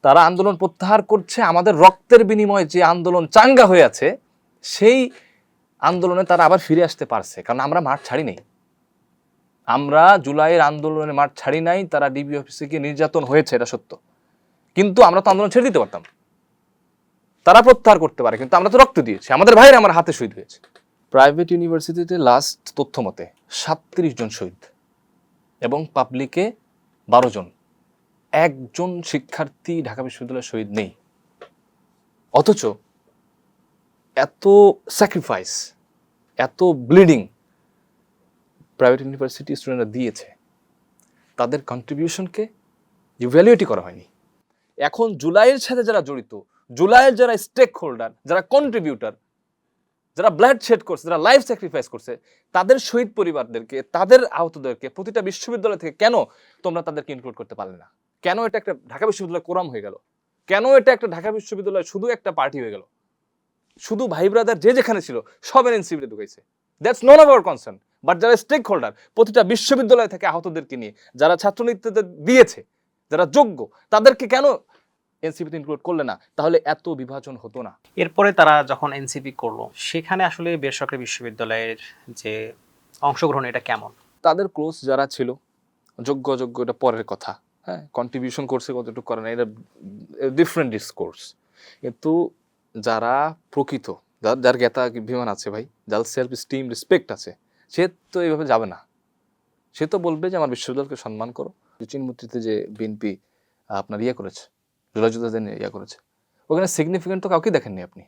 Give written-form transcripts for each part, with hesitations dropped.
তারা আন্দোলন প্রত্যাহার করছে, আমাদের রক্তের বিনিময়ে যে আন্দোলন চাঙ্গা হয়ে আছে সেই আন্দোলনে তারা আবার ফিরে আসতে পারছে, কারণ আমরা মাঠ ছাড়ি নাই। আমরা জুলাইয়ের আন্দোলনে মাঠ ছাড়ি নাই, তারা ডিবি অফিসে গিয়ে নির্যাতন হয়েছে, এটা সত্য, কিন্তু আমরা তো আন্দোলন ছেড়ে দিতে পারতাম। তারা প্রত্যাহার করতে পারে, কিন্তু আমরা তো রক্ত দিয়েছি, আমাদের ভাইরা আমার হাতে শহীদ হয়েছে। প্রাইভেট ইউনিভার্সিটিতে লাস্ট তথ্য মতে 37 জন শহীদ এবং পাবলিকে 12 জন। একজন শিক্ষার্থী ঢাকা বিশ্ববিদ্যালয়ের শহীদ নেই, অথচ এত স্যাক্রিফাইস, এত ব্লিডিং প্রাইভেট ইউনিভার্সিটি স্টুডেন্টরা দিয়েছে, তাদের কন্ট্রিবিউশনকে ইভ্যালুয়েটই করা হয়নি। এখন জুলাইয়ের সাথে যারা জড়িত, জুলাইয়ের যারা স্টেক হোল্ডার, যারা কন্ট্রিবিউটার, যারা ব্লাড শেড করছে, যারা লাইফ স্যাক্রিফাইস করছে, তাদের শহীদ পরিবারদেরকে, তাদের আহতদেরকে প্রতিটা বিশ্ববিদ্যালয় থেকে কেন তোমরা তাদেরকে ইনক্লুড করতে পারলে না? কেন এটা একটা ঢাকা বিশ্ববিদ্যালয় কোরাম হয়ে গেল? কেন এটা একটা ঢাকা বিশ্ববিদ্যালয় শুধু একটা পার্টি হয়ে গেল? শুধু ভাই ব্রাদার যে যেখানে ছিল সব এনসিপিতে ঢুকাইছে। That's none of our concern. But যারা স্টেক হোল্ডার, প্রতিটা বিশ্ববিদ্যালয় থেকে আহতদেরকে নিয়ে যারা ছাত্রনেতৃত্ব দিয়েছে, যারা যোগ্য, তাদেরকে কেন এনসিপিতে ইনক্লুড করলে না? তাহলে এত বিভাজন হতো না। এরপরে তারা যখন এনসিপি করলো, সেখানে আসলে বেসরকারি বিশ্ববিদ্যালয়ের যে অংশগ্রহণ, এটা কেমন? তাদের ক্লোজ যারা ছিল, যোগ্য অযোগ্য এটা পরের কথা, হ্যাঁ, কন্ট্রিবিউশন করছে কতটুকু করে না এটা ডিফারেন্ট ডিসকোর্স। কিন্তু যারা প্রকৃত, যার জ্ঞাতা বিমান আছে ভাই, যার সেলফ স্টিম রেসপেক্ট আছে, সে তো এইভাবে যাবে না। সে তো বলবে যে আমার বিশ্ববিদ্যালয়কে সম্মান করো। চিনমূর্তিতে যে বিএনপি আপনার ইয়ে করেছে, জুলাই যোদ্ধাদের নিয়ে ইয়ে করেছে, ওখানে সিগনিফিকেন্ট তো কাউকে দেখেননি আপনি,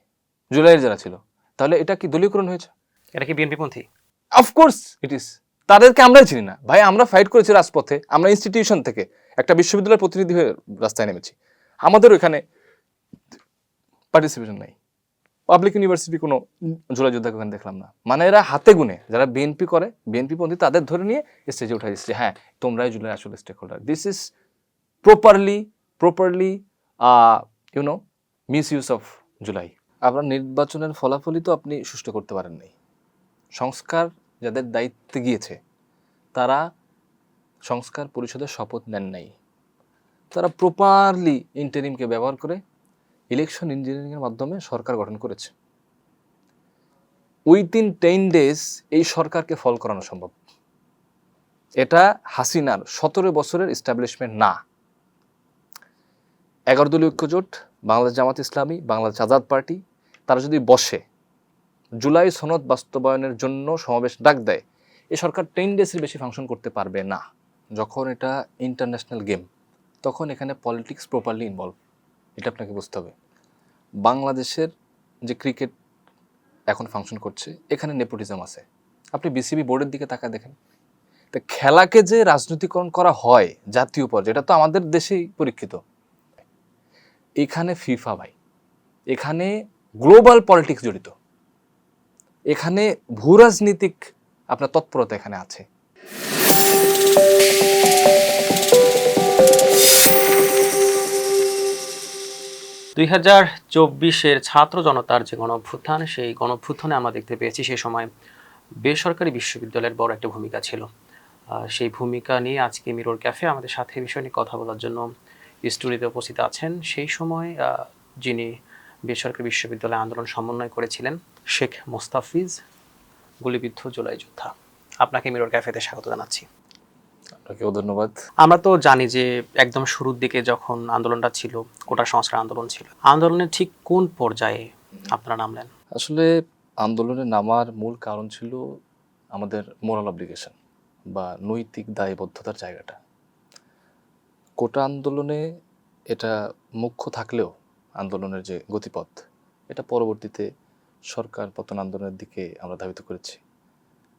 জুলাইয়ের যারা ছিল। তাহলে এটা কি দলীয়করণ হয়েছে? এটা কি বিএনপি পন্থী? অফকোর্স ইট ইস। তাদেরকে আমরাই চিনি না ভাই, আমরা ফাইট করেছি রাজপথে, আমরা ইনস্টিটিউশন থেকে একটা বিশ্ববিদ্যালয়ের প্রতিনিধি হয়ে রাস্তায় নেমেছি, আমাদের ওখানে পার্টিসিপেশন নাই। পাবলিক ইউনিভার্সিটি কোনো জুলাই যোদ্ধাকে ওখানে দেখলাম না। মানে এরা হাতে গুনে যারা বিএনপি করে, বিএনপি পন্থী, তাদের ধরে নিয়ে স্টেজে উঠাই দিচ্ছে, হ্যাঁ তোমরাই জুলাই আসলে stakeholder. This is properly you know misuse of July. আপনার নির্বাচনের ফলাফলই তো আপনি সুষ্ঠু করতে পারেন নাই। সংস্কার যাদের দায়িত্বে গিয়েছে তারা সংস্কার পরিষদের শপথ নেন নাই, তারা প্রপারলি ইন্টারিমকে ব্যবহার করে ইলেকশন ইঞ্জিনিয়ারিংয়ের মাধ্যমে সরকার গঠন করেছে। উইদিন 10 days এই সরকারকে ফল করানো সম্ভব। এটা হাসিনার 17 বছরের এস্টাবলিশমেন্ট না। 11 দলীয় ঐক্যজোট, বাংলাদেশ জামাত ইসলামী, বাংলাদেশ আজাদ পার্টি, তারা যদি বসে জুলাই সনদ বাস্তবায়নের জন্য সমাবেশ ডাক দেয়, এই সরকার 10 days বেশি ফাংশন করতে পারবে না। যখন এটা ইন্টারন্যাশনাল গেম, তখন এখানে পলিটিক্স প্রপারলি ইনভলভ, এটা আপনাকে বুঝতে হবে। বাংলাদেশের যে ক্রিকেট এখন ফাংশন করছে, এখানে নেপোটিজম আছে। আপনি বিসিবি বোর্ডের দিকে তাকায় দেখেন, তো খেলাকে যে রাজনীতিকরণ করা হয় জাতীয় পর্যায়ে, এটা তো আমাদের দেশেই পরীক্ষিত। এখানে ফিফা ভাই, এখানে গ্লোবাল পলিটিক্স জড়িত, এখানে ভূ রাজনীতিক আপনার তৎপরতা এখানে আছে। 2024-এর ছাত্র জনতার যে গণঅভ্যুত্থান, সেই গণঅভ্যুত্থানে আমরা দেখতে পেয়েছি সেই সময় বেসরকারি বিশ্ববিদ্যালয়ের বড় একটা ভূমিকা ছিল। সেই ভূমিকা নিয়ে আজকে মিরর ক্যাফে আমাদের সাথে এই বিষয় নিয়ে কথা বলার জন্য স্টুডিওতে উপস্থিত আছেন সেই সময় যিনি বেসরকারি বিশ্ববিদ্যালয়ে আন্দোলন সমন্বয় করেছিলেন, শেখ মোস্তাফিজ, গুলিবিদ্ধ জুলাই যোদ্ধা। আপনাকে মিরর ক্যাফেতে স্বাগত জানাচ্ছি। আপনাকেও ধন্যবাদ। আমরা তো জানি যে একদম শুরুর দিকে যখন আন্দোলনটা ছিল, কোটা সংস্কার আন্দোলন ছিল, আন্দোলনের ঠিক কোন পর্যায়ে আপনারা নামলেন? আসলে আন্দোলনে নামার মূল কারণ ছিল আমাদের মোরাল অব্লিগেশন বা নৈতিক দায়বদ্ধতার জায়গাটা। কোটা আন্দোলনে এটা মুখ্য থাকলেও আন্দোলনের যে গতিপথ, এটা পরবর্তীতে সরকার পতন আন্দোলনের দিকে আমরা ধাবিত করেছি।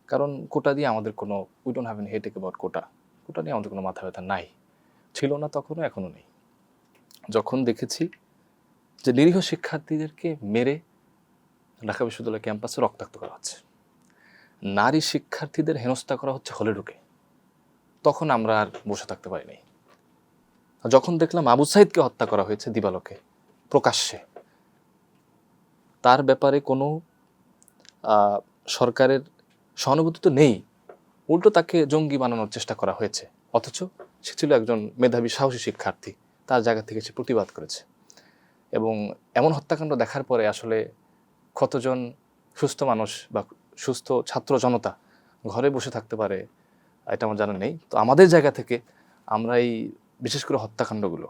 কারণ কোটা দিয়ে আমাদের কোনো, we don't have an headache about quota. Quota নিয়ে আমাদের কোনো মাথা ব্যথা নাই, ছিল না তখনও, এখনও নেই। যখন দেখেছি যে নিরীহ শিক্ষার্থীদেরকে মেরে ঢাকা বিশ্ববিদ্যালয় ক্যাম্পাসে রক্তাক্ত করা হচ্ছে, নারী শিক্ষার্থীদের হেনস্থা করা হচ্ছে হলে ঢুকে, তখন আমরা আর বসে থাকতে পারিনি। যখন দেখলাম আবু সাইদকে হত্যা করা হয়েছে দিবালোকে প্রকাশ্যে, তার ব্যাপারে কোনো সরকারের সহানুভূতি তো নেই, উল্টো তাকে জঙ্গি বানানোর চেষ্টা করা হয়েছে, অথচ সে ছিল একজন মেধাবী সাহসী শিক্ষার্থী, তার জায়গা থেকে সে প্রতিবাদ করেছে। এবং এমন হত্যাকাণ্ড দেখার পরে আসলে কতজন সুস্থ মানুষ বা সুস্থ ছাত্র জনতা ঘরে বসে থাকতে পারে এটা আমার জানা নেই। তো আমাদের জায়গা থেকে আমরা এই বিশেষ করে হত্যাকাণ্ডগুলো,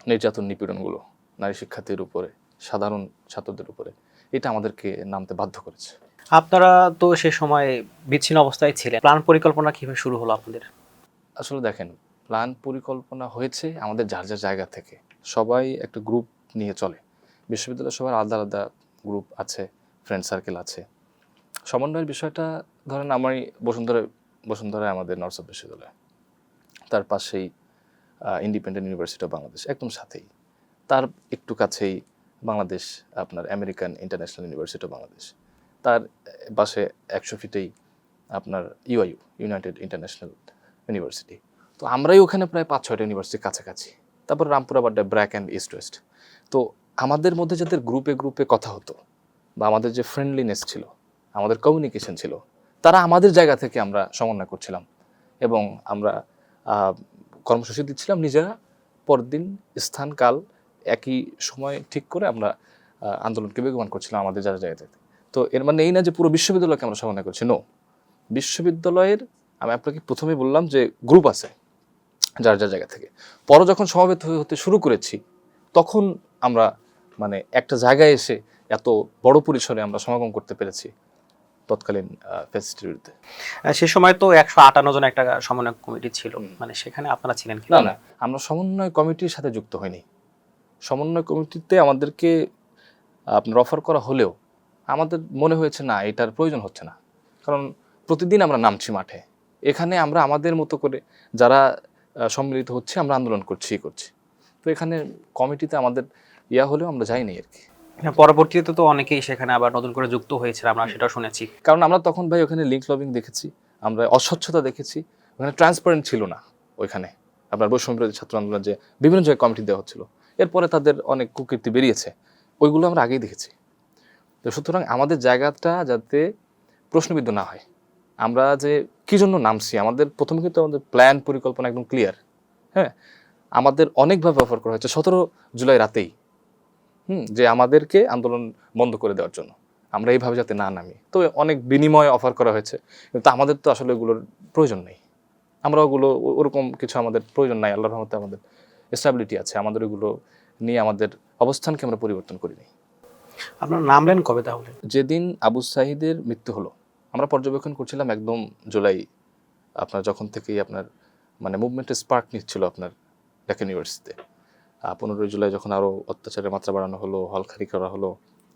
নির্যাতন, নিপীড়নগুলো নারী শিক্ষার্থীদের উপরে, সাধারণ ছাত্রদের উপরে, এটা আমাদেরকে নামতে বাধ্য করেছে। আপনারা তো সে সময় বিচ্ছিন্ন অবস্থায় ছিলেন, প্ল্যান পরিকল্পনা কিভাবে শুরু হলো আপনাদের? আসলে দেখেন, প্ল্যান পরিকল্পনা হয়েছে আমাদের যার যার জায়গা থেকে, সবাই একটা গ্রুপ নিয়ে চলে। বিশ্ববিদ্যালয়ে সবার আলাদা আলাদা গ্রুপ আছে, ফ্রেন্ড সার্কেল আছে। সমন্বয়ের বিষয়টা ধরেন আমি বসুন্ধরায় আমাদের নর্থ সাউথ বিশ্ববিদ্যালয়, তার পাশেই ইন্ডিপেন্ডেন্ট ইউনিভার্সিটি অফ বাংলাদেশ, একদম সাথেই। তার একটু কাছেই বাংলাদেশ আপনার American international university of Bangladesh, তার পাশে 100 ফিটেই আপনার ইউআইইউ, ইউনাইটেড ইন্টারন্যাশনাল ইউনিভার্সিটি। তো আমরাই ওখানে প্রায় 5-6টা ইউনিভার্সিটির কাছাকাছি। তারপর Rampura Badda, BRAC and east West. তো আমাদের মধ্যে যাদের গ্রুপে গ্রুপে কথা হতো বা আমাদের যে ফ্রেন্ডলিনেস ছিল, আমাদের কমিউনিকেশন ছিল, তারা আমাদের জায়গা থেকে আমরা সমন্বয় করছিলাম এবং আমরা কর্মসূচি দিচ্ছিলাম নিজেরা। পরদিন স্থান কাল একই সময় ঠিক করে আমরা আন্দোলনকে বেগবান করছিলাম আমাদের যারা জায়গাতে। তো এর মানে এই না যে পুরো বিশ্ববিদ্যালয়কে আমরা সমন্বয় করছি, নো। বিশ্ববিদ্যালয়ের, আমি আপনাকে প্রথমেই বললাম যে গ্রুপ আছে যার যার জায়গা থেকে। পরে যখন সমাবেত হতে শুরু করেছি তখন আমরা মানে একটা জায়গায় এসে এত বড় পরিসরে আমরা সমাগম করতে পেরেছি তৎকালীন ফ্যাসিলিটির বিরুদ্ধে। সে সময় তো 158 জন একটা সমন্বয় কমিটি ছিল, মানে সেখানে আপনারা ছিলেন কি? না, আমরা সমন্বয় কমিটির সাথে যুক্ত হইনি। সমন্বয় কমিটিতে আমাদেরকে আপনার অফার করা হলেও আমাদের মনে হয়েছে না, এটার প্রয়োজন হচ্ছে না। কারণ প্রতিদিন আমরা নামছি মাঠে, এখানে আমরা আমাদের মতো করে যারা সম্মিলিত হচ্ছে আমরা আন্দোলন করছি। তো এখানে কমিটিতে আমাদের হলেও আমরা যাইনি আর কি। পরবর্তীতে তো অনেকেই সেখানে আবার নতুন করে যুক্ত হয়েছে, আমরা সেটা শুনেছি। কারণ আমরা তখন ভাই ওখানে লিঙ্ক লবিং দেখেছি, আমরা অস্বচ্ছতা দেখেছি, ওখানে ট্রান্সপারেন্ট ছিল না। ওইখানে আপনার বৈষম্য বিরোধী ছাত্র আন্দোলন যে বিভিন্ন জায়গায় কমিটি দেওয়া হচ্ছিল, এরপরে তাদের অনেক কুকীর্তি বেরিয়েছে, ওইগুলো আমরা আগেই দেখেছি। তো সুতরাং আমাদের জায়গাটা যাতে প্রশ্নবিদ্ধ না হয়, আমরা যে কী জন্য নামছি, আমাদের প্রথমে কিন্তু আমাদের প্ল্যান পরিকল্পনা একদম ক্লিয়ার। হ্যাঁ, আমাদের অনেকভাবে অফার করা হয়েছে 17 জুলাই রাতেই, যে আমাদেরকে আন্দোলন বন্ধ করে দেওয়ার জন্য, আমরা এইভাবে যাতে না নামি। তো অনেক বিনিময়ে অফার করা হয়েছে, কিন্তু আমাদের তো আসলে ওগুলোর প্রয়োজন নেই। আমরা ওগুলো ওরকম কিছু আমাদের প্রয়োজন নাই। আল্লাহর রহমতে আমাদের স্টেবিলিটি আছে, আমাদের ওগুলো নিয়ে আমাদের অবস্থানকে আমরা পরিবর্তন করিনি। আপনারা নামলেন কবে তাহলে? যেদিন আবু সাঈদের মৃত্যু হলো আমরা পর্যবেক্ষণ করছিলাম একদম জুলাই, আপনার যখন থেকেই আপনার মানে মুভমেন্টের স্পার্ক নিচ্ছিল আপনার ঢাকা ইউনিভার্সিটিতে। 15 জুলাই যখন আরও অত্যাচারের মাত্রা বাড়ানো হলো, হলখারি করা হলো,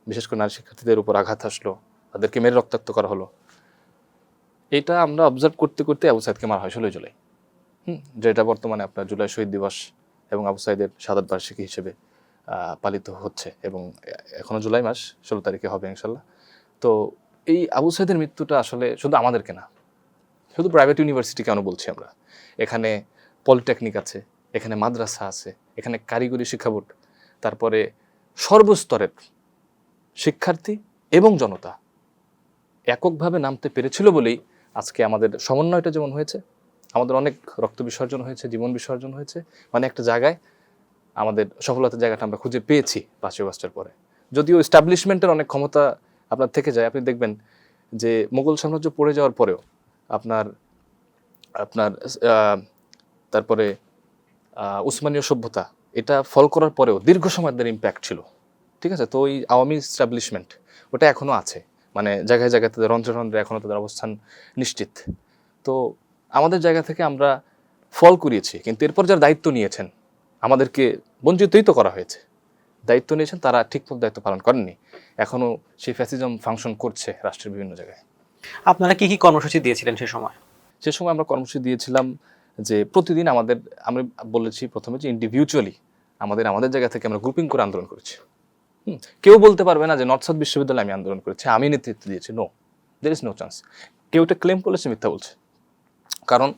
বিশেষ করে নারী শিক্ষার্থীদের উপর আঘাত আসলো, তাদেরকে মেরে রক্তাক্ত করা হলো, এটা আমরা অবজার্ভ করতে করতে আবু সাঈদকে মারা হয় 16 জুলাই। যেটা বর্তমানে আপনার জুলাই শহীদ দিবস এবং আবু সাঈদের শাহাদাত বার্ষিকী হিসেবে পালিত হচ্ছে এবং এখনও জুলাই মাস 16 তারিখে হবে ইনশাল্লাহ। তো এই আবু সাঈদের মৃত্যুটা আসলে শুধু আমাদেরকে না, শুধু প্রাইভেট ইউনিভার্সিটি কেন বলছি আমরা, এখানে পলিটেকনিক আছে, এখানে মাদ্রাসা আছে, এখানে কারিগরি শিক্ষা বোর্ড, তারপরে সর্বস্তরের শিক্ষার্থী এবং জনতা এককভাবে নামতে পেরেছিল বলেই আজকে আমাদের সমন্বয়টা যেমন হয়েছে, আমাদের অনেক রক্ত বিসর্জন হয়েছে, জীবন বিসর্জন হয়েছে, মানে একটা জায়গায় আমাদের সফলতার জায়গাটা আমরা খুঁজে পেয়েছি 5 আগস্টের পরে। যদিও এস্টাবলিশমেন্টের অনেক ক্ষমতা আপনার থেকে যায়, আপনি দেখবেন যে মোগল সাম্রাজ্য পড়ে যাওয়ার পরেও আপনার তারপরে উসমানীয় সভ্যতা, এটা ফল করার পরেও দীর্ঘ সময় তাদের ইম্প্যাক্ট ছিল, ঠিক আছে। তো ওই আওয়ামী এস্টাবলিশমেন্ট ওটা এখনও আছে, মানে জায়গায় জায়গায় তাদের রন্ধ্রে রন্ধ্রে এখনও তাদের অবস্থান নিশ্চিত। তো আমাদের জায়গা থেকে আমরা ফল করিয়েছি, কিন্তু এরপর যারা দায়িত্ব নিয়েছেন আমাদেরকে বঞ্চিতই তো করা হয়েছে, দায়িত্ব নিয়েছেন তারা ঠিকমতো দায়িত্ব পালন করেননি, এখনও সেই ফ্যাসিজম ফাংশন করছে রাষ্ট্রের বিভিন্ন জায়গায়। আপনারা কি কি কর্মসূচি দিয়েছিলেন সে সময়? সে সময় আমরা কর্মসূচি দিয়েছিলাম যে প্রতিদিন আমাদের, আমি বলেছি প্রথমে যে ইন্ডিভিজুয়ালি আমাদের জায়গা থেকে আমরা গ্রুপিং করে আন্দোলন করেছি। কেউ বলতে পারবে না যে নর্থ সাউথ বিশ্ববিদ্যালয়ে আমি আন্দোলন করেছি, আমি নেতৃত্ব দিয়েছি, no, there is no chance. কেউ এটা ক্লেম করলে সে মিথ্যা বলছে, কারণ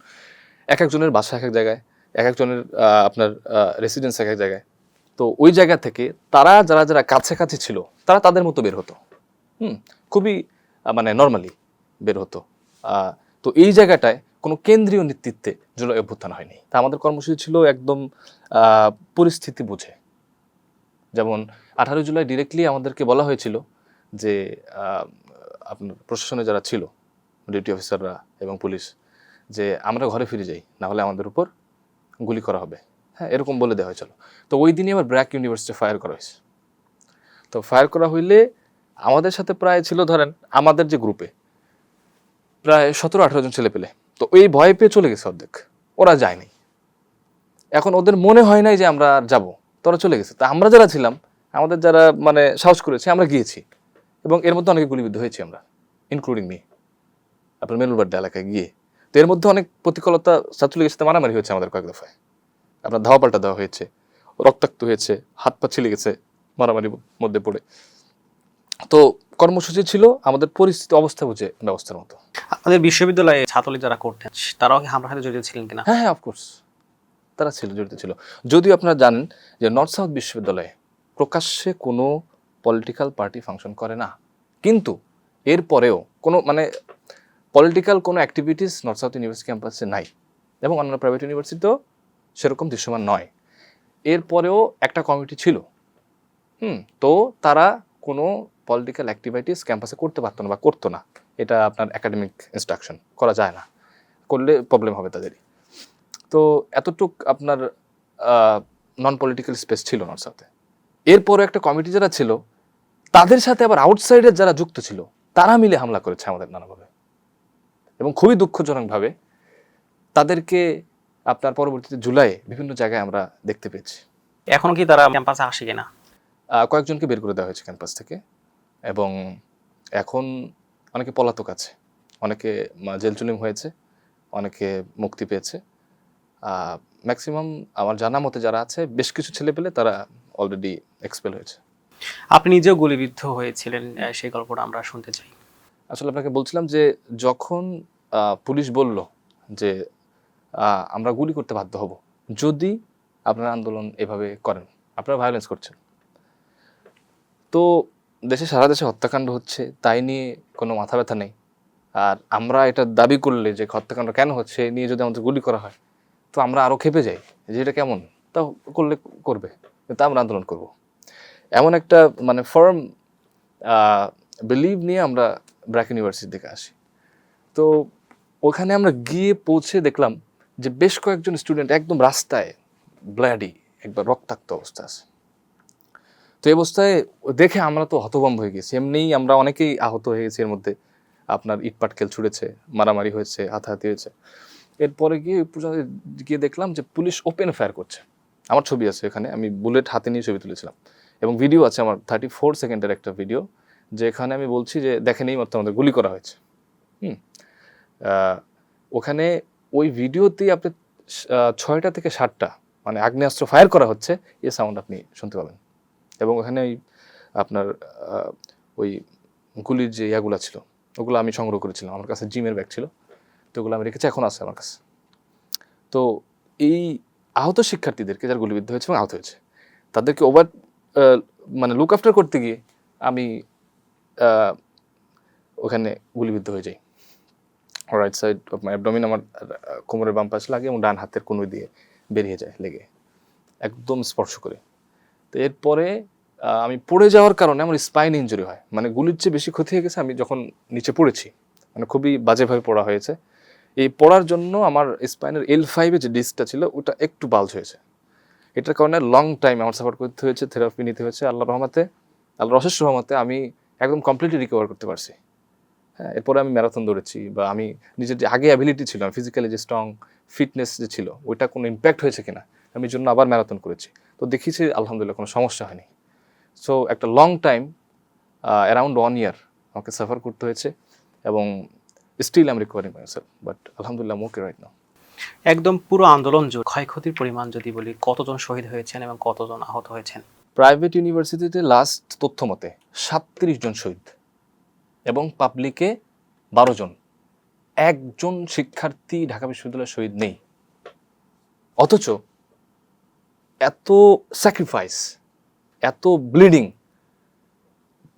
এক একজনের বাসা এক এক জায়গায়, এক একজনের আপনার রেসিডেন্স এক এক জায়গায়। তো ওই জায়গা থেকে তারা যারা যারা কাছাকাছি ছিল তারা তাদের মতো বের হতো, খুবই মানে নর্মালি বের হতো। তো এই জায়গাটায় কোনো কেন্দ্রীয় নেতৃত্বে জুলাই অভ্যুত্থান হয়নি। তা আমাদের কর্মসূচি ছিল একদম পরিস্থিতি বুঝে। যেমন 18 জুলাই ডিরেক্টলি আমাদেরকে বলা হয়েছিল যে আপনার প্রশাসনে যারা ছিল, ডিউটি অফিসাররা এবং পুলিশ, যে আমরা ঘরে ফিরে যাই, না হলে আমাদের উপর গুলি করা হবে। হ্যাঁ, এরকম বলে দেওয়া হয়েছিল। তো ওই দিনই আবার ব্র্যাক ইউনিভার্সিটি ফায়ার করা হয়েছে। তো ফায়ার করা হইলে আমাদের সাথে প্রায় ছিল, ধরেন আমাদের যে গ্রুপে প্রায় 17-18 জন ছেলে পেলে, তো এই ভয় পেয়ে চলে গেছে অর্ধেক, ওরা যায়নি। এখন ওদের মনে হয় নাই যে আমরা আর যাবো, তোরা চলে গেছে। তা আমরা যারা ছিলাম, আমাদের যারা মানে সাহস করেছে, আমরা গিয়েছি এবং এর মধ্যে অনেকে গুলিবিদ্ধ হয়েছি আমরা, ইনক্লুডিং মি, আপনার মেলুলবাড্ডা এলাকায় গিয়ে। তো এর মধ্যে অনেক প্রতিকূলতা, ছাত্রলীগের সাথে মারামারি হয়েছে আমাদের কয়েক দফায়, আপনার ধাওয়া পাল্টা দেওয়া হয়েছে, রক্তাক্ত হয়েছে, হাত পা ছিলে গেছে মারামারির মধ্যে পড়ে। তো কর্মসূচি ছিল আমাদের পরিস্থিতি অবস্থা বুঝে ব্যবস্থার মতো। আমাদের বিশ্ববিদ্যালয়ে ছাত্রলীগ যারা করতেন তারাও কি হামলার সাথে জড়িত ছিলেন কিনা? হ্যাঁ হ্যাঁ, অফকোর্স তারা ছিল, জড়িত ছিল। যদিও আপনারা জানেন যে নর্থ সাউথ বিশ্ববিদ্যালয়ে প্রকাশ্যে কোনো পলিটিক্যাল পার্টি ফাংশন করে না, কিন্তু এরপরেও কোনো মানে পলিটিক্যাল কোনো অ্যাক্টিভিটিস নর্থ সাউথ ইউনিভার্সিটি ক্যাম্পাসে নাই, এবং অন্যান্য প্রাইভেট ইউনিভার্সিটিতেও সেরকম দৃশ্যমান নয়। এরপরেও একটা কমিটি ছিল, তো তারা কোনো পলিটিক্যাল অ্যাক্টিভিটিস ক্যাম্পাসে করতে পারতো না বা করতো না। এটা আপনার একাডেমিক ইনস্ট্রাকশন, করা যায় না, করলে প্রবলেম হবে তাদেরই। তো এতটুক আপনার নন পলিটিক্যাল স্পেস ছিল নর্থ সাউথে। এরপরে একটা কমিটি যারা ছিল, তাদের সাথে আবার আউটসাইডের যারা যুক্ত ছিল, তারা মিলে হামলা করেছে আমাদের নানাভাবে, এবং খুবই দুঃখজনকভাবে তাদেরকে আপনার পরবর্তীতে জুলাইয়ে বিভিন্ন জায়গায় আমরা দেখতে পেয়েছি। এখনো কি তারা ক্যাম্পাসে আসে কিনা? কয়েকজনকে বের করে দেওয়া হয়েছে ক্যাম্পাস থেকে, এবং এখন অনেকে পলাতক আছে, অনেকে জেল জুলুম হয়েছে, অনেকে মুক্তি পেয়েছে। ম্যাক্সিমাম আমার জানা মতে যারা আছে, বেশ কিছু ছেলে পেলে তারা অলরেডি এক্সপেল হয়েছে। আপনি নিজেও গুলিবিদ্ধ হয়েছিলেন, সেই গল্পটা আমরা শুনতে চাই। আসলে আপনাকে বলছিলাম যে যখন পুলিশ বলল যে আমরা গুলি করতে বাধ্য হব যদি আপনারা আন্দোলন এভাবে করেন, আপনারা ভায়োলেন্স করছেন, তো সারা দেশে হত্যাকাণ্ড হচ্ছে, তাই নিয়ে কোনো মাথা ব্যথা নেই। আর আমরা এটা দাবি করলে যে হত্যাকাণ্ড কেন হচ্ছে নিয়ে যদি আমাদের গুলি করা হয়, তো আমরা আরও খেপে যাই যে এটা কেমন, তা করলে করবে, কিন্তু আমরা আন্দোলন করব, এমন একটা মানে ফার্ম বিলিভ নিয়ে আমরা ব্র্যাক ইউনিভার্সিটির দিকে আসি। তো ওখানে আমরা গিয়ে পৌঁছে দেখলাম যে বেশ কয়েকজন স্টুডেন্ট একদম রাস্তায় ব্লাডি, একবার রক্তাক্ত অবস্থা আছে। তো এই অবস্থায় দেখে আমরা তো হতভম্ব হয়ে গেছি, এমনিই আমরা অনেকেই আহত হয়ে গেছি। এর মধ্যে আপনার ইট পাটকেল ছুঁড়েছে, মারামারি হয়েছে, হাতাহাতি হয়েছে। এরপরে গিয়ে দেখলাম যে পুলিশ ওপেন ফায়ার করছে। আমার ছবি আছে এখানে, আমি বুলেট হাতে নিয়ে ছবি তুলেছিলাম, এবং ভিডিও আছে আমার 34 সেকেন্ডের একটা ভিডিও, যেখানে আমি বলছি যে দেখেন এই মাত্র আমাদের গুলি করা হয়েছে। ওখানে ওই ভিডিওতেই আপনি 6টা থেকে 7টা মানে আগ্নেয়াস্ত্র ফায়ার করা হচ্ছে, এই সাউন্ড আপনি শুনতে পাবেন। এবং ওখানে আপনার ওই গুলির যে ইয়াগুলো ছিল, ওগুলো আমি সংগ্রহ করেছিলাম, আমার কাছে জিমের ব্যাগ ছিল, তো ওগুলো আমি রেখেছি, এখন আছে আমার কাছে। তো এই আহত শিক্ষার্থীদেরকে, যারা গুলিবিদ্ধ হয়েছে এবং আহত হয়েছে, তাদেরকে মানে লুক আফটার করতে গিয়ে আমি ওখানে গুলিবিদ্ধ হয়ে যাই। Right side of my abdominal, আমার কোমরের বাম পাশে লাগে, এবং ডান হাতের কোণে দিয়ে বেরিয়ে যায় লেগে, একদম স্পর্শ করে। তো এরপরে আমি পড়ে যাওয়ার কারণে আমার স্পাইন ইঞ্জুরি হয়, মানে গুলির চেয়ে বেশি ক্ষতি হয়ে গেছে। আমি যখন নিচে পড়েছি, মানে খুবই বাজেভাবে পড়া হয়েছে। এই পড়ার জন্য আমার স্পাইনের L5 যে ডিস্কটা ছিল, ওটা একটু বাল্জ হয়েছে। এটার কারণে লং টাইম আমার সাপোর্ট করতে হয়েছে, থেরাপি নিতে হয়েছে। আল্লাহর অশেষ রহমতে আমি একদম কমপ্লিটলি রিকভার করতে পারছি। হ্যাঁ, এরপরে আমি ম্যারাথন দৌড়েছি, বা আমি নিজের যে আগে অ্যাবিলিটি ছিল, ফিজিক্যালি যে স্ট্রং ফিটনেস যে ছিল, ওইটা কোনো ইম্প্যাক্ট হয়েছে কিনা, আমি জন্য আবার ম্যারাথন করেছি। তো দেখেছি আলহামদুলিল্লাহ কোনো সমস্যা হয়নি। সো একটা লং টাইম, অ্যারাউন্ড 1 year আমাকে সাফার করতে হয়েছে, এবং still I am recovering myself, but আলহামদুলিল্লাহ ওকে রাইট নাও। একদম পুরো আন্দোলন জুড়ে ক্ষয়ক্ষতির পরিমাণ যদি বলি, কতজন শহীদ হয়েছেন এবং কতজন আহত হয়েছেন? প্রাইভেট ইউনিভার্সিটিতে লাস্ট তথ্য মতে 37 জন শহীদ, এবং পাবলিকে 12 জন। একজন শিক্ষার্থী ঢাকা বিশ্ববিদ্যালয়ের শহীদ নেই। অথচ এত স্যাক্রিফাইস, এত ব্লিডিং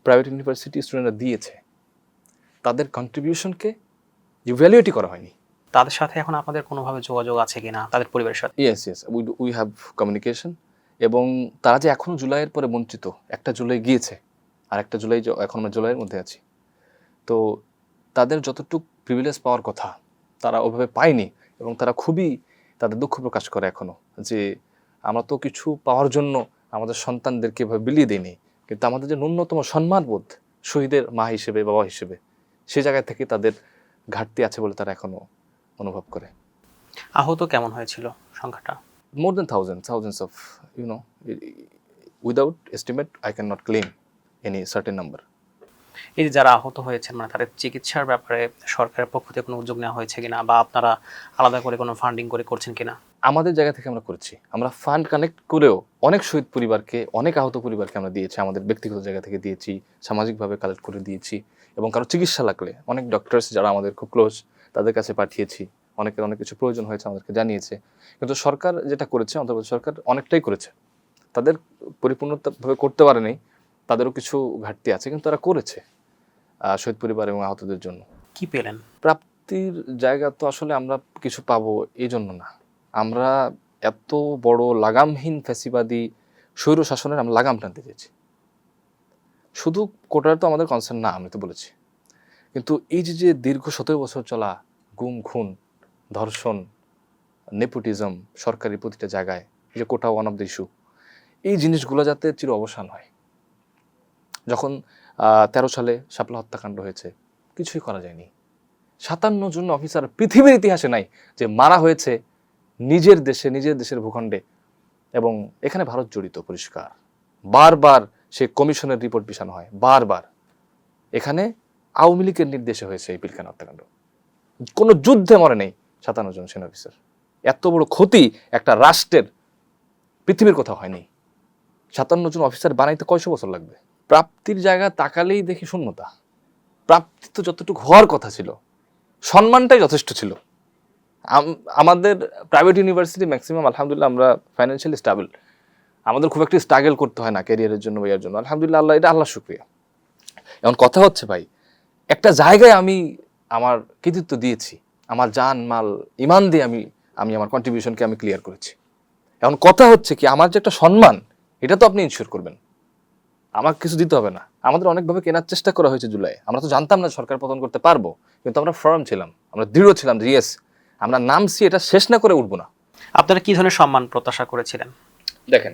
প্রাইভেট ইউনিভার্সিটি স্টুডেন্টরা দিয়েছে, তাদের কন্ট্রিবিউশনকে ইভ্যালুয়েটই করা হয়নি। তাদের সাথে এখন আপনাদের কোনোভাবে যোগাযোগ আছে কিনা, তাদের পরিবারের সাথে? Yes yes, we have communication. এবং তারা যে এখনো জুলাইয়ের পরে বঞ্চিত, একটা জুলাই গিয়েছে আর একটা জুলাই এখন আমরা জুলাইয়ের মধ্যে আছি, তো তাদের যতটুকু প্রিভিলেজ পাওয়ার কথা তারা ওভাবে পায়নি এবং তারা খুবই তাদের দুঃখ প্রকাশ করে এখনো যে আমরা তো কিছু পাওয়ার জন্য আমাদের সন্তানদেরকে এভাবে বিলিয়ে দিইনি, কিন্তু আমাদের যে ন্যূনতম সম্মানবোধ শহীদের মা হিসেবে, বাবা হিসেবে, সেই জায়গা থেকে তাদের ঘাটতি আছে বলে তারা এখনো অনুভব করে। আহত কেমন হয়েছিল সংখ্যাটা? More than thousands of, without estimate, I cannot claim any certain number. এই যে যারা আহত হয়েছেন, মানে তাদের চিকিৎসার ব্যাপারে সরকারের পক্ষ থেকে কোনো উদ্যোগ নেওয়া হয়েছে কিনা, বা আপনারা আলাদা করে কোনো ফান্ডিং করে করছেন কিনা? আমাদের জায়গা থেকে আমরা করেছি, আমরা ফান্ড কানেক্ট করেও অনেক শহীদ পরিবারকে, অনেক আহত পরিবারকে আমরা দিয়েছি, আমাদের ব্যক্তিগত জায়গা থেকে দিয়েছি, সামাজিকভাবে কালেক্ট করে দিয়েছি, এবং কারো চিকিৎসা লাগলে অনেক ডক্টরস যারা আমাদের খুব ক্লোজ তাদের কাছে পাঠিয়েছি, অনেকের অনেক কিছু প্রয়োজন হয়েছে আমাদেরকে জানিয়েছে। কিন্তু সরকার যেটা করেছে, অন্তর্বর্তী সরকার অনেকটাই করেছে, তাদের পরিপূর্ণভাবে করতে পারেনি, তাদেরও কিছু ঘাটতি আছে, কিন্তু তারা করেছে শহীদ পরিবার এবং আহতদের জন্য। কি পেলেন? প্রাপ্তির জায়গা তো আসলে আমরা কিছু পাবো এই জন্য না, আমরা এত বড় লাগামহীন ফ্যাসিবাদী স্বৈর শাসনের আমরা লাগাম টানতে চেয়েছি। শুধু কোটার তো আমাদের কনসার্ন না, আমি তো বলেছি, কিন্তু এই যে দীর্ঘ 17 বছর চলা গুম, খুন, ধর্ষণ, নেপোটিজম সরকারি প্রতিটা জায়গায়, যে কোটা ওয়ান অফ দ্য ইস্যু, এই জিনিসগুলো যাতে চির অবসান হয়। যখন 13 সালে শাপলা হত্যাকাণ্ড হয়েছে, কিছুই করা যায়নি। 57 জন অফিসার পৃথিবীর ইতিহাসে নাই যে মারা হয়েছে নিজের দেশে, নিজের দেশের ভূখণ্ডে, এবং এখানে ভারত জড়িত পরিষ্কার। বারবার সে কমিশনের রিপোর্ট পিছানো হয়, বারবার। এখানে আওয়ামী লীগের নির্দেশে হয়েছে এই পিলখানা হত্যাকাণ্ড, কোনো যুদ্ধে মরে নেই 57 জন সেনা অফিসার। এত বড় ক্ষতি একটা রাষ্ট্রের পৃথিবীর কোথাও হয়নি। 57 জন অফিসার বানাইতে কয়শো বছর লাগবে? প্রাপ্তির জায়গা তাকালেই দেখি শূন্যতা। প্রাপ্তি তো যতটুকু হওয়ার কথা ছিল, সম্মানটাই যথেষ্ট ছিল। আমাদের প্রাইভেট ইউনিভার্সিটি ম্যাক্সিমাম আলহামদুলিল্লাহ আমরা ফাইন্যান্সিয়ালি স্টেবল, আমাদের খুব একটা স্ট্রাগল করতে হয় না ক্যারিয়ারের জন্য বা এর জন্য, আলহামদুলিল্লাহ, আল্লাহ, এটা আল্লাহ শুকরিয়া। এখন কথা হচ্ছে ভাই, একটা জায়গায় আমি আমার কৃতিত্ব দিয়েছি, আমার জান মাল ইমান দিয়ে আমি আমার কন্ট্রিবিউশনকে আমি ক্লিয়ার করেছি। এখন কথা হচ্ছে কি, আমার যে একটা সম্মান, এটা তো আপনি ইনশিওর করবেন, আমাকে কিছু দিতে হবে না। আমাদের অনেকভাবে কেনার চেষ্টা করা হয়েছে জুলাই, আমরা তো জানতাম না সরকার পতন করতে পারবো, কিন্তু আমরা ফার্ম ছিলাম, আমরা দৃঢ় ছিলাম যে ইয়েস, আমরা নামছি, এটা শেষ না করে উঠবো না। আপনারা কি ধরনের সম্মান প্রত্যাশা করেছিলেন? দেখেন,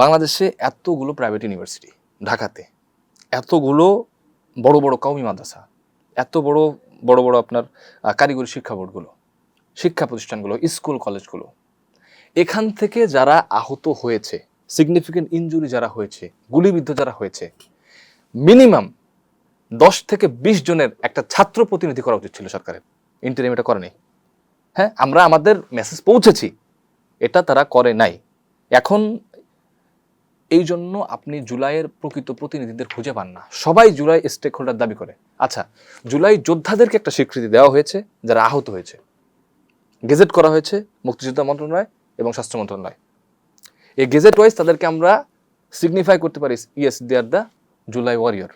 বাংলাদেশে এতগুলো প্রাইভেট ইউনিভার্সিটি, ঢাকাতে এতগুলো বড় বড় কওমি মাদ্রাসা, এত বড় বড় বড় আপনার কারিগরি শিক্ষা বোর্ডগুলো, শিক্ষা প্রতিষ্ঠানগুলো, স্কুল কলেজগুলো, এখান থেকে যারা আহত হয়েছে, সিগনিফিকেন্ট ইনজুরি যারা হয়েছে, গুলিবিদ্ধ যারা হয়েছে, মিনিমাম 10 থেকে 20 জনের একটা ছাত্র প্রতিনিধি করা উচিত ছিল সরকারের। ইন্টারিম এটা করে নাই। হ্যাঁ, আমরা আমাদের মেসেজ পৌঁছেছি, এটা তারা করে নাই। এখন এই জন্য আপনি জুলাইয়ের প্রকৃত প্রতিনিধিদের খুঁজে পান না, সবাই জুলাই স্টেক হোল্ডার দাবি করে। আচ্ছা, জুলাই যোদ্ধাদেরকে একটা স্বীকৃতি দেওয়া হয়েছে যারা আহত হয়েছে, গেজেট করা হয়েছে মুক্তিযোদ্ধা মন্ত্রণালয় এবং স্বাস্থ্য মন্ত্রণালয়। এই গেজেট ওয়াইজ তাদেরকে আমরা সিগনিফাই করতে পারি, yes they are the July warrior.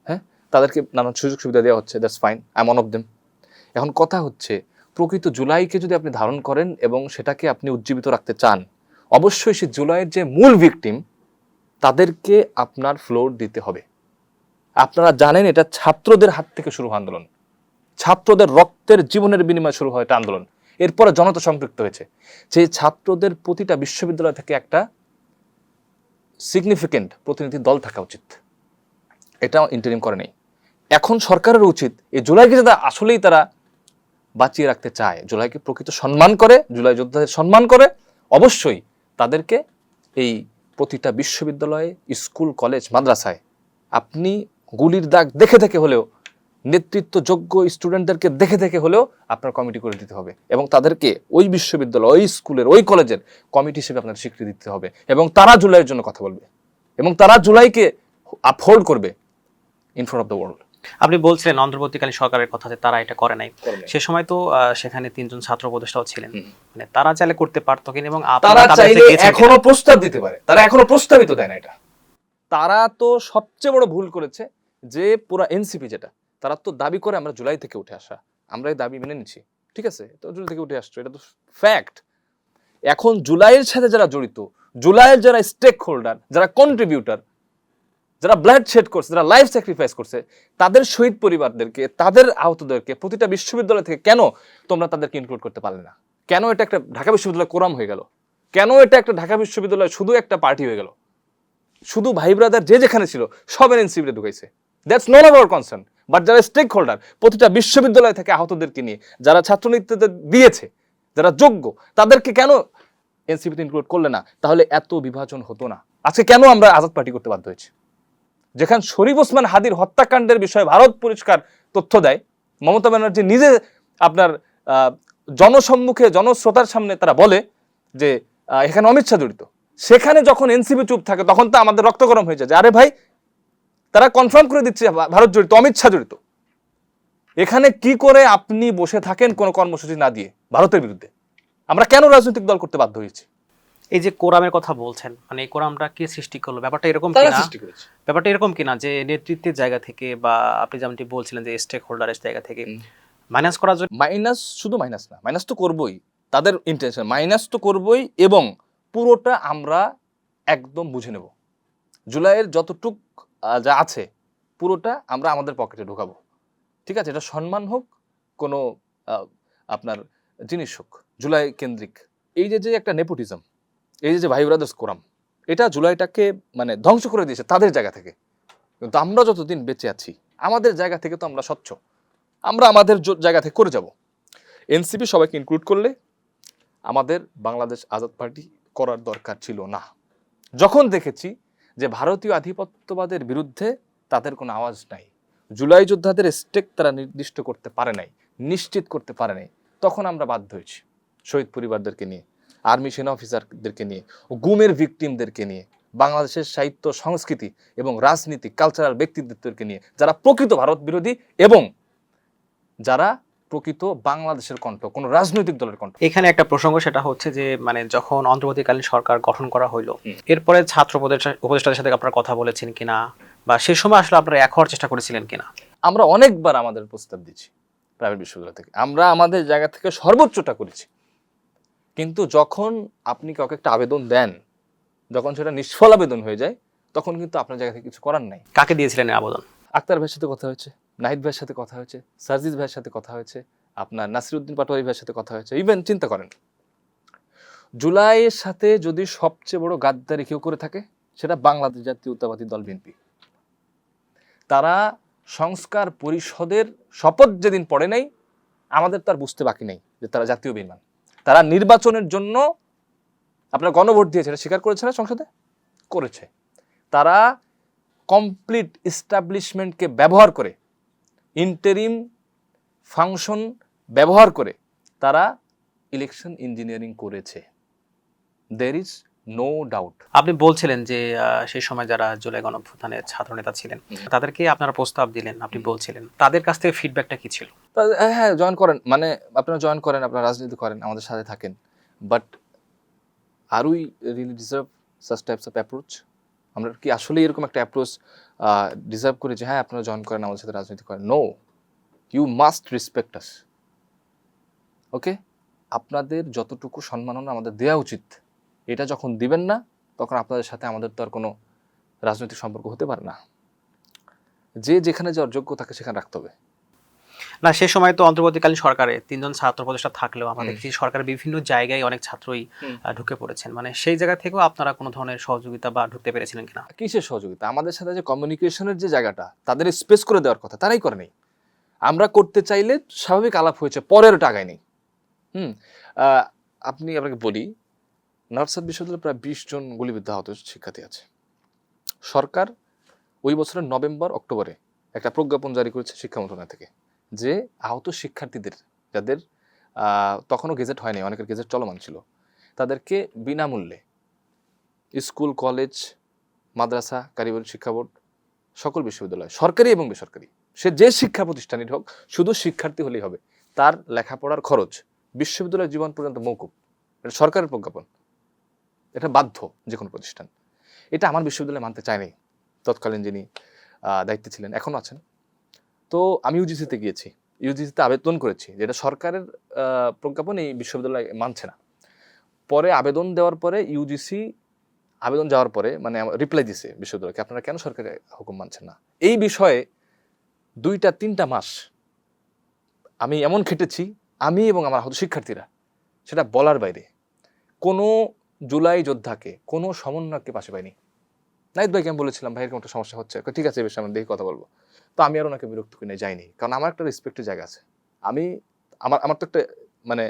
হ্যাঁ, তাদেরকে নানান সুযোগ সুবিধা দেওয়া হচ্ছে, that's fine, I am one of them. এখন কথা হচ্ছে, প্রকৃত জুলাইকে যদি আপনি ধারণ করেন এবং সেটাকে আপনি উজ্জীবিত রাখতে চান, অবশ্যই সে জুলাইয়ের যে মূল ভিকটিম তাদেরকে আপনার ফ্লোর দিতে হবে। আপনারা জানেন এটা ছাত্রদের হাত থেকে শুরু হয় আন্দোলন, ছাত্রদের রক্তের জীবনের বিনিময়ে শুরু হয় এটা আন্দোলন, এরপরে জনতা সম্পৃক্ত হয়েছে। যে ছাত্রদের প্রতিটা বিশ্ববিদ্যালয় থেকে একটা সিগনিফিকেন্ট প্রতিনিধি দল থাকা উচিত, এটা ইন্টারিম করে নেই। এখন সরকারের উচিত এই জুলাইকে যারা আসলেই তারা বাঁচিয়ে রাখতে চায়, জুলাইকে প্রকৃত সম্মান করে, জুলাই যোদ্ধাদের সম্মান করে, অবশ্যই তাদেরকে এই প্রতিটা বিশ্ববিদ্যালয়ে, স্কুল, কলেজ, মাদ্রাসায় আপনি গুলির দাগ দেখে দেখে হলেও, নেতৃত্বযোগ্য স্টুডেন্টদেরকে দেখে দেখে হলেও আপনার কমিটি করে দিতে হবে, এবং তাদেরকে ওই বিশ্ববিদ্যালয়, ওই স্কুলের, ওই কলেজের কমিটি হিসেবে আপনার স্বীকৃতি দিতে হবে, এবং তারা জুলাইয়ের জন্য কথা বলবে, এবং তারা জুলাইকে আপহোল্ড করবে in front of the world. আপনি বলছিলেন অন্তর্বর্তীকালীন সরকারের কথা যে তারা এটা করে নাই, সে সময় তো সেখানে 3 জন ছাত্র উপদেষ্টাও ছিলেন, মানে তারা চাইলে করতে পারতো কিনা, এবং তারা চাইলে এখনো প্রস্তাব দিতে পারে, তারা এখনো প্রস্তাবিত দেয় না এটা। তারা তো সবচেয়ে বড় ভুল করেছে যে পুরো এনসিপি যেটা, তারা তো দাবি করে আমরা জুলাই থেকে উঠে আসা, আমরা এই দাবি মেনে নিচ্ছি, ঠিক আছে, তো জুলাই থেকে উঠে আসছো, এটা তো ফ্যাক্ট। এখন জুলাইয়ের সাথে যারা জড়িত, জুলাইয়ের যারা স্টেক হোল্ডার, যারা কন্ট্রিবিউটার, যারা ব্লাড শেড করছে, যারা লাইফ স্যাক্রিফাইস করছে, তাদের শহীদ পরিবারদেরকে, তাদের আহতদেরকে প্রতিটা বিশ্ববিদ্যালয় থেকে কেন তোমরা তাদেরকে ইনক্লুড করতে পারলে না? কেন এটা একটা ঢাকা বিশ্ববিদ্যালয় কোরাম হয়ে গেল? কেন এটা একটা ঢাকা বিশ্ববিদ্যালয় শুধু একটা পার্টি হয়ে গেল? শুধু ভাই ব্রাদার যে যেখানে ছিল সব এনসিপিতে ঢুকাইছে। That's not our concern. But যারা স্টেক হোল্ডার, প্রতিটা বিশ্ববিদ্যালয় থেকে আহতদেরকে নিয়ে, যারা ছাত্রনেতৃত্ব দিয়েছে, যারা যোগ্য, তাদেরকে কেন এনসিপিতে ইনক্লুড করলে না? তাহলে এত বিভাজন হতো না। আজকে কেন আমরা আজাদ পার্টি করতে বাধ্য হয়েছি? যেখানে শরীফ ওসমান হাদির হত্যাকাণ্ডের বিষয়ে ভারত পরিষ্কার তথ্য দেয়, মমতা ব্যানার্জি নিজে আপনার জনসম্মুখে, জনশ্রোতার সামনে তারা বলে যে এখানে অমিত শাহ জড়িত, সেখানে যখন এনসিপি চুপ থাকে তখন তো আমাদের রক্ত গরম হয়ে যায় যে আরে ভাই, তারা কনফার্ম করে দিচ্ছে ভারত জড়িত, অমিত শাহ জড়িত। এখানে কি করে আপনি বসে থাকেন কোনো কর্মসূচি না দিয়ে ভারতের বিরুদ্ধে? আমরা কেন রাজনৈতিক দল করতে বাধ্য হয়েছি? এই যে কোরামের কথা বলছেন, মানে এই কোরামটা কে সৃষ্টি করলো, ব্যাপারটা এরকম তারা কিনা? সৃষ্টি করেছে। ব্যাপারটা এরকম কিনা যে নেতৃত্বের জায়গা থেকে বা আপনি যেমনটি বলছিলেন যে স্টেক হোল্ডারের জায়গা থেকে মাইনাস করার জন্য? মাইনাস, শুধু মাইনাস না, মাইনাস তো করবই, তাদের ইন্টেনশন মাইনাস তো করবই, এবং পুরোটা আমরা একদম বুঝে নেব। জুলাইয়ের যতটুক যা আছে পুরোটা আমরা আমাদের পকেটে ঢোকাবো। ঠিক আছে, এটা সম্মান হোক, কোনো আপনার জিনিস হোক, জুলাই কেন্দ্রিক এই যে একটা নেপোটিজম, এই যে ভাই ব্রাদার্স কোরাম, এটা জুলাইটাকে মানে ধ্বংস করে দিয়েছে তাদের জায়গা থেকে। কিন্তু আমরা যতদিন বেঁচে আছি আমাদের জায়গা থেকে তো আমরা স্বচ্ছ, আমরা আমাদের জায়গা থেকে করে যাব। এনসিপি সবাইকে ইনক্লুড করলে আমাদের বাংলাদেশ আজাদ পার্টি করার দরকার ছিল না। যখন দেখেছি যে ভারতীয় আধিপত্যবাদের বিরুদ্ধে তাদের কোনো আওয়াজ নাই, জুলাই যোদ্ধাদের স্টেক তারা নির্দিষ্ট করতে পারে নাই, নিশ্চিত করতে পারে নাই, তখন আমরা বাধ্য হয়েছি শহীদ পরিবারদেরকে নিয়ে, আর্মি সেনা অফিসারদেরকে নিয়ে, গুমের ভিকটিমদেরকে নিয়ে, বাংলাদেশের সাহিত্য, সংস্কৃতি এবং রাজনীতি, কালচারাল ব্যক্তিত্বদেরকে নিয়ে, যারা প্রকৃত ভারত বিরোধী এবং যারা প্রকৃত বাংলাদেশের কণ্ঠ, কোনো রাজনৈতিক দলের কণ্ঠ। এখানে একটা প্রসঙ্গ, সেটা হচ্ছে যে মানে যখন অন্তর্বর্তীকালীন সরকার গঠন করা হইলো, এরপরে ছাত্র উপদেষ্টাদের সাথে আপনারা কথা বলেছেন কিনা, বা সেই সময় আসলে আপনারা এক হওয়ার চেষ্টা করেছিলেন কিনা? আমরা অনেকবার আমাদের প্রস্তাব দিচ্ছি প্রাইভেট বিশ্ববিদ্যালয় থেকে, আমরা আমাদের জায়গা থেকে সর্বোচ্চটা করেছি। কিন্তু যখন আপনি কাউকে একটা আবেদন দেন, যখন সেটা নিষ্ফল আবেদন হয়ে যায়, তখন কিন্তু আপনার জায়গা থেকে কিছু করার নাই। কাকে দিয়েছিলেন এই আবেদন? আক্তার ভাইয়ের সাথে কথা হয়েছে, নাহিদ ভাইয়ের সাথে কথা হয়েছে, সার্জিস ভাইয়ের সাথে কথা হয়েছে, আপনার নাসিরউদ্দিন পাটোয়ারি ভাইয়ের সাথে কথা হয়েছে। ইভেন চিন্তা করেন, জুলাইয়ের সাথে যদি সবচেয়ে বড় গাদ্দারি কেউ করে থাকে, সেটা বাংলাদেশ জাতীয়তাবাদী দল বিএনপি। তারা সংস্কার পরিষদের শপথ যেদিন পড়ে নাই, আমাদের তার বুঝতে বাকি নেই যে তারা জাতীয় বেঈমান। তারা নির্বাচনের জন্য আপনার গণভোট দিয়েছে, এটা স্বীকার করেছে না সংসদে? করেছে। তারা কমপ্লিট এস্টাবলিশমেন্টকে ব্যবহার করে, ইন্টারিম ফাংশন ব্যবহার করে তারা ইলেকশন ইঞ্জিনিয়ারিং করেছে। There is no doubt. আপনি বলছিলেন যে সেই সময় যারা জুলাই গণঅভ্যুত্থানের ছাত্র নেতা ছিলেন, তাদেরকে আপনারা প্রস্তাব দিলেন, আপনি বলছিলেন তাদের কাছ থেকে ফিডব্যাকটা কি ছিল? হ্যাঁ, জয়েন করেন, মানে আপনারা জয়েন করেন, আপনারা রাজনীতি করেন, আমাদের সাথে থাকেন, but are we really deserve such types of approach? আমরা কি আসলে এরকম একটা অ্যাপ্রোচ ডিজার্ভ করি যে হ্যাঁ আপনারা জয়েন করেন, আমাদের সাথে রাজনীতি করেন? নো, ইউ মাস্ট রেসপেক্ট আস। ওকে, আপনাদের যতটুকু সম্মাননা আমাদের দেওয়া উচিত, এটা যখন দিবেন না, তখন আপনাদের সাথে আমাদের তো আর কোনো রাজনৈতিক সম্পর্ক হতে পারে না। যে যেখানে যাওয়ার যোগ্য তাকে সেখানে রাখতে হবে। না, সে সময় তো অন্তর্বর্তীকালীন সরকারে 3 জন ছাত্র উপদেষ্টা থাকলেও আমরা দেখছি সরকারের বিভিন্ন জায়গায় অনেক ছাত্রই ঢুকে পড়েছেন, মানে সেই জায়গা থেকেও আপনারা কোনো ধরনের সহযোগিতা বা ঢুকতে পেরেছিলেন কিনা? কিসের সহযোগিতা? আমাদের সাথে যে কমিউনিকেশনের যে জায়গাটা, তাদের স্পেস করে দেওয়ার কথা, তারাই করে নেই। আমরা করতে চাইলে স্বাভাবিক আলাপ হয়েছে, পরের টাকায় নেই। আপনাকে বলি, নর্থ বিশ্ববিদ্যালয়ে প্রায় 20 জন গুলিবিদ্ধ আহত শিক্ষার্থী আছে। সরকার ওই বছরের নভেম্বর অক্টোবরে একটা প্রজ্ঞাপন জারি করেছে শিক্ষা মন্ত্রণালয় থেকে, যে আহত শিক্ষার্থীদের, যাদের তখনও গেজেট হয়নি, অনেকের গেজেট চলমান ছিল, তাদেরকে বিনামূল্যে স্কুল, কলেজ, মাদ্রাসা, কারিগরি শিক্ষা বোর্ড, সকল বিশ্ববিদ্যালয়, সরকারি এবং বেসরকারি, সে যে শিক্ষা প্রতিষ্ঠানই হোক, শুধু শিক্ষার্থী হলেই হবে, তার লেখাপড়ার খরচ বিশ্ববিদ্যালয়ের জীবন পর্যন্ত মৌকুব। এটা সরকারের প্রজ্ঞাপন, এটা বাধ্য যে কোনো প্রতিষ্ঠান। এটা আমার বিশ্ববিদ্যালয় মানতে চায়নি তৎকালীন যিনি দায়িত্বে ছিলেন, এখনও আছেন। তো আমি ইউজিসিতে গিয়েছি, ইউজিসিতে আবেদন করেছি, যেটা সরকারের প্রজ্ঞাপন এই বিশ্ববিদ্যালয় মানছে না। পরে আবেদন দেওয়ার পরে ইউজিসি আবেদন যাওয়ার পরে মানে রিপ্লাই দিছে বিশ্ববিদ্যালয়কে, আপনারা কেন সরকারের হুকুম মানছেন না। এই বিষয়ে 2-3 মাস আমি এমন খেটেছি, আমি এবং আমার আহত শিক্ষার্থীরা, সেটা বলার বাইরে। কোনো জুলাই যোদ্ধাকে, কোনো সমন্বয়ককে পাশে পাইনি। নাহিদ ভাইকে আমি বলেছিলাম, ভাইয়ের কোনো একটা সমস্যা হচ্ছে, ঠিক আছে এই বিষয়ে আমি দেখি কথা বলবো। তো আমি আর ওনাকে বিরক্ত করে যাইনি, কারণ আমার একটা রেসপেক্টের জায়গা আছে। আমি আমার তো একটা মানে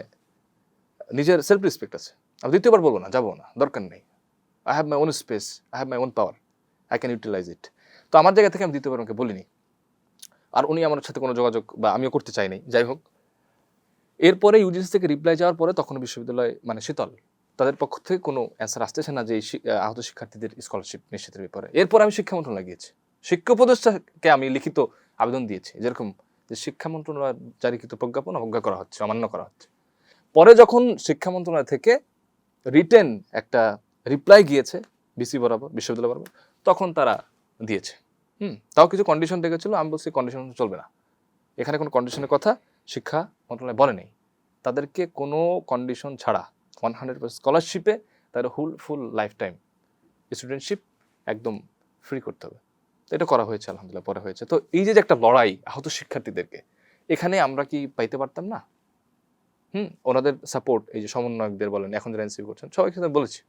নিজের সেলফ রেসপেক্ট আছে। আমি দ্বিতীয়বার বলবো না, যাবো না, দরকার নেই। I have my own space, I have my own power, I can utilise it. তো আমার জায়গা থেকে আমি দ্বিতীয়বার ওনাকে বলিনি, আর উনি আমার সাথে কোনো যোগাযোগ বা আমিও করতে চাইনি। যাই হোক, এরপরে ইউজিসি থেকে রিপ্লাই যাওয়ার পরে তখন বিশ্ববিদ্যালয় মানে শীতল, তাদের পক্ষ থেকে কোনো অ্যান্সার আসতেছে না যে এই আহত শিক্ষার্থীদের স্কলারশিপ নিশ্চিতের ব্যাপারে। এরপর আমি শিক্ষা মন্ত্রণালয় গিয়েছি, শিক্ষা উপদেষ্টাকে আমি লিখিত আবেদন দিয়েছি, যেরকম যে শিক্ষা মন্ত্রণালয় জারিকৃত প্রজ্ঞাপন অবজ্ঞা করা হচ্ছে, অমান্য করা হচ্ছে। পরে যখন শিক্ষা মন্ত্রণালয় থেকে রিটেন একটা রিপ্লাই গিয়েছে বিসি বরাবর, বিশ্ববিদ্যালয় বরাবর, তখন তারা দিয়েছে। তাও কিছু কন্ডিশন রেখেছিল, আমি বলছি কন্ডিশন চলবে না, এখানে কোনো কন্ডিশনের কথা শিক্ষা মন্ত্রণালয় বলে নেই। তাদেরকে কোনো কন্ডিশন ছাড়া 100% স্কলারশিপে তাদের ফুল লাইফ টাইম স্টুডেন্টশিপ একদম ফ্রি করতে হবে। তো এটা করা হয়েছে, আলহামদুলিল্লাহ পরে হয়েছে। তো এই যে একটা লড়াই আহত শিক্ষার্থীদেরকে, এখানে আমরা কি পাইতে পারতাম না? ওনাদের সাপোর্ট, এই যে সমন্বয়কদের বলেন, এখন যারা এনসিপি করছেন, সবাইকে সাথে বলেছি।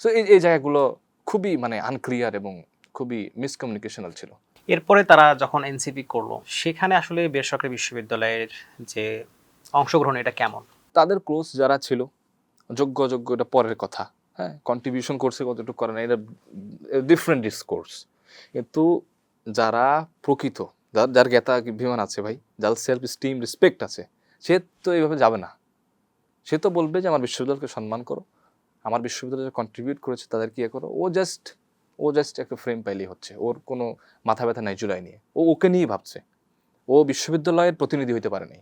সো এই জায়গাগুলো খুবই মানে আনক্লিয়ার এবং খুবই মিসকমিউনিকেশনাল ছিল। এরপরে তারা যখন এনসিপি করলো, সেখানে আসলে বেসরকারি বিশ্ববিদ্যালয়ের যে অংশগ্রহণ এটা কেমন? তাদের ক্লোজ যারা ছিল, যোগ্য এটা পরের কথা। হ্যাঁ, কন্ট্রিবিউশন করছে কতটুকু করে না, এটা ডিফারেন্ট ডিসকোর্স। কিন্তু যারা প্রকৃত, যার জ্ঞাতা বিমান আছে ভাই, যার সেলফ স্টিম রেসপেক্ট আছে, সে তো এইভাবে যাবে না। সে তো বলবে যে আমার বিশ্ববিদ্যালয়কে সম্মান করো, আমার বিশ্ববিদ্যালয়ে কন্ট্রিবিউট করেছে তাদের কি করো। ও জাস্ট একটা ফ্রেম পাইলেই হচ্ছে, ওর কোনো মাথা ব্যথা নাই জুলাই নিয়ে। ওকে নিয়েই ভাবছে, ও বিশ্ববিদ্যালয়ের প্রতিনিধি হইতে পারে নাই,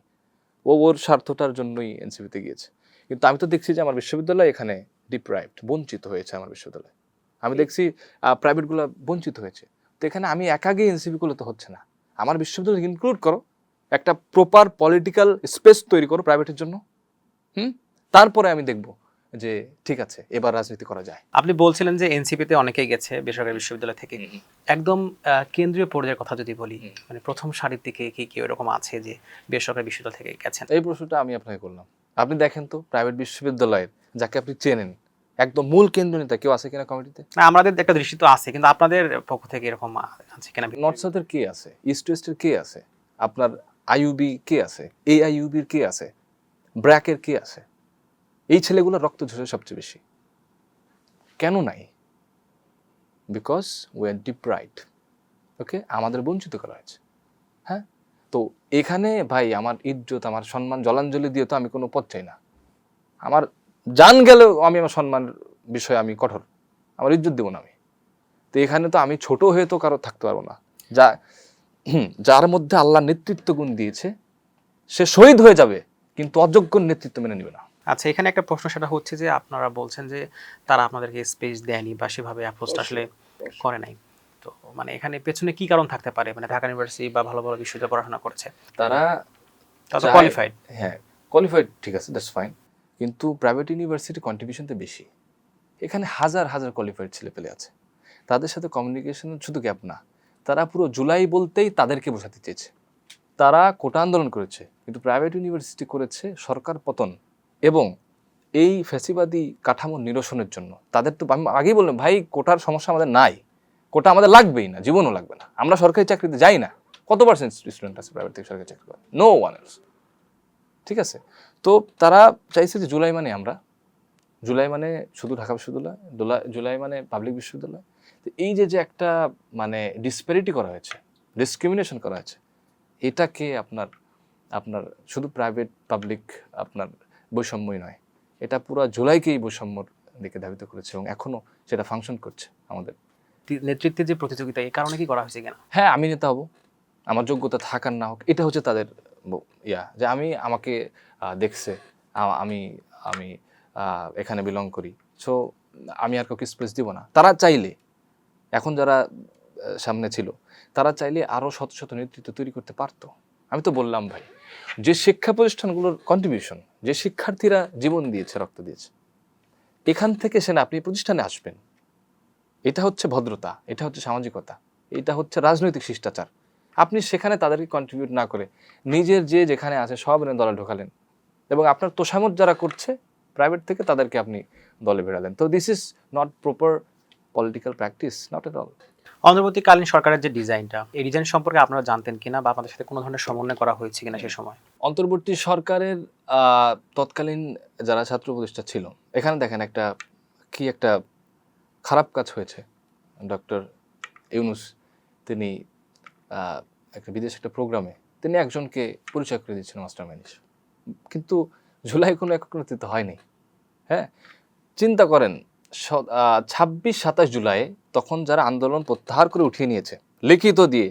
ওর স্বার্থটার জন্যই এনসিপিতে গিয়েছে। কিন্তু আমি তো দেখছি যে আমার বিশ্ববিদ্যালয় এখানে ডিপ্রাইভড, বঞ্চিত হয়েছে আমার বিশ্ববিদ্যালয়। আমি দেখছি প্রাইভেটগুলো বঞ্চিত হয়েছে। তো এখানে আমি একা গিয়ে এনসিপিগুলো তো হচ্ছে না, আমার বিশ্ববিদ্যালয় ইনক্লুড করো, একটা প্রপার পলিটিক্যাল স্পেস তৈরি করো প্রাইভেটের জন্য। তারপরে আমি দেখব যে ঠিক আছে এবার রাজনীতি করা যায়। আপনি বলছিলেন যে এনসিপিতে অনেকেই গেছে বেসরকারি বিশ্ববিদ্যালয় থেকে। একদম কেন্দ্রীয় পর্যায়ের কথা যদি বলি, মানে প্রথম সারির দিকে কি এরকম আছে যে বেসরকারি বিশ্ববিদ্যালয় থেকে গেছেন? এই প্রশ্নটা আমি আপনাকে করলাম। আপনি দেখেন তো প্রাইভেট বিশ্ববিদ্যালয়ের যাকে আপনি চেনেন, একদম মূল কেন্দ্র নেতা কেউ আছে কিনা কমিটিতে? না, আমাদের একটা দৃষ্টি তো আছে, কিন্তু আপনাদের পক্ষ থেকে এরকম আছে কিনা? নর্থ সাউথের কে আছে? ইস্ট ওয়েস্টের কে আছে? আপনার আইইউবি কে আছে? এআইইউবির কে আছে? ব্র্যাকের কে আছে? এই ছেলেগুলো রক্ত ঝরে সবচেয়ে বেশি। কেন নাই? Because we are deprived. Okay, আমাদের বঞ্চিত করা হয়েছে। হ্যাঁ, তো এখানে ভাই আমার ইজ্জত, আমার সম্মান জলাঞ্জলি দিয়ে তো আমি কোনো পথ চাই না। আমার জান গেলেও আমি আমার সম্মান বিষয়ে আমি কঠোর, আমার ইজ্জত দেবো না আমি। তো এখানে তো আমি ছোট হয়ে তো কারো থাকতে পারবো না। যার মধ্যে আল্লাহ নেতৃত্ব গুণ দিয়েছে সে শহীদ হয়ে যাবে, কিন্তু অযোগ্য নেতৃত্ব মেনে নেবে না। আচ্ছা, এখানে একটা প্রশ্ন, সেটা হচ্ছে যে আপনারা বলছেন যে তারা আপনাদেরকে স্পেস দেয়নি বা সেভাবে অ্যাপ্রোচটা আসলে করে নাই। তো মানে এখানে পেছনে কি কারণ থাকতে পারে? মানে ঢাকা ইউনিভার্সিটি বা ভালো ভালো বিশ্ববিদ্যালয়ে পড়াশোনা করেছে, তারা কোয়ালিফাইড। হ্যাঁ, কোয়ালিফাইড, ঠিক আছে, দ্যাটস ফাইন। কিন্তু প্রাইভেট ইউনিভার্সিটি কন্ট্রিবিউশন তো বেশি। এখানে হাজার হাজার কোয়ালিফাইড ছেলেপেলে আছে, তাদের সাথে কমিউনিকেশন শুধু গ্যাপ না, তারা পুরো জুলাই বলতেই তাদেরকে বোঝাতে চেয়েছে। তারা কোটা আন্দোলন করেছে, কিন্তু প্রাইভেট ইউনিভার্সিটি করেছে সরকার পতন এবং এই ফ্যাসিবাদী কাঠামো নিরসনের জন্য। তাদের তো আমি আগেই বললাম ভাই, কোটার সমস্যা আমাদের নাই, কোটা আমাদের লাগবেই না, জীবনও লাগবে না। আমরা সরকারি চাকরিতে যাই না। কত পার্সেন্ট স্টুডেন্ট আছে প্রাইভেট থেকে সরকারি চাকরি করে? No one else. ঠিক আছে, তো তারা চাইছে যে জুলাই মানে আমরা, জুলাই মানে শুধু ঢাকা বিশ্ববিদ্যালয়, জুলাই মানে পাবলিক বিশ্ববিদ্যালয়। তো এই যে একটা মানে ডিসপ্যারিটি করা হয়েছে, ডিসক্রিমিনেশন করা হয়েছে, এটাকে আপনার আপনার শুধু প্রাইভেট পাবলিক আপনার বৈষম্যই নয়, এটা পুরো জুলাইকেই বৈষম্যর দিকে ধাবিত করেছে এবং এখনো সেটা ফাংশন করছে আমাদের নেতৃত্বের যে প্রতিযোগিতা, এই কারণে কি করা হয়েছে কিনা? হ্যাঁ, আমি নেতা হব, আমার যোগ্যতা থাক আর না হোক, এটা হচ্ছে তাদের যে আমাকে দেখছে, আমি আমি এখানে বিলং করি, সো আমি আর কাউকে স্পেস দিব না। তারা চাইলে, এখন যারা সামনে ছিল, তারা চাইলে আরও শত শত নেতৃত্ব তৈরি করতে পারতো, আমি তো বললাম ভাই, যে শিক্ষা প্রতিষ্ঠানগুলোর কন্ট্রিবিউশন, যে শিক্ষার্থীরা জীবন দিয়েছে, রক্ত দিয়েছে, এখান থেকে সেনা আপনি প্রতিষ্ঠানে আসবেন, এটা হচ্ছে ভদ্রতা, এটা হচ্ছে সামাজিকতা, এটা হচ্ছে রাজনৈতিক শিষ্টাচার। আপনি সেখানে তাদেরকে কন্ট্রিবিউট না করে নিজের যে যেখানে আছে সব এনে দলে ঢোকালেন, এবং আপনার তোষামত যারা করছে প্রাইভেট থেকে তাদেরকে আপনি দলে বেরালেন। তো this is not proper political practice, not at all. অন্তর্বর্তীকালীন সরকারের যে ডিজাইনটা, এই ডিজাইন সম্পর্কে আপনারা জানতেন কিনা বা আপনাদের সাথে কোনো ধরনের সমন্বয় করা হয়েছে কিনা সেই সময়? অন্তর্বর্তী সরকারের তৎকালীন যারা ছাত্র উপদেষ্টা ছিল, এখানে দেখেন একটা কি একটা খারাপ কাজ হয়েছে। ডক্টর ইউনূস তিনি একটা বিদেশ একটা প্রোগ্রামে তিনি একজনকে পরিচয় করে দিচ্ছিলেন মাস্টার মাইন্ড, কিন্তু জুলাই কোনো একত্রিত হয়নি। হ্যাঁ, চিন্তা করেন 26-27 জুলাই তখন যারা আন্দোলন প্রত্যাহার করে উঠিয়ে নিয়েছে লিখিত দিয়ে,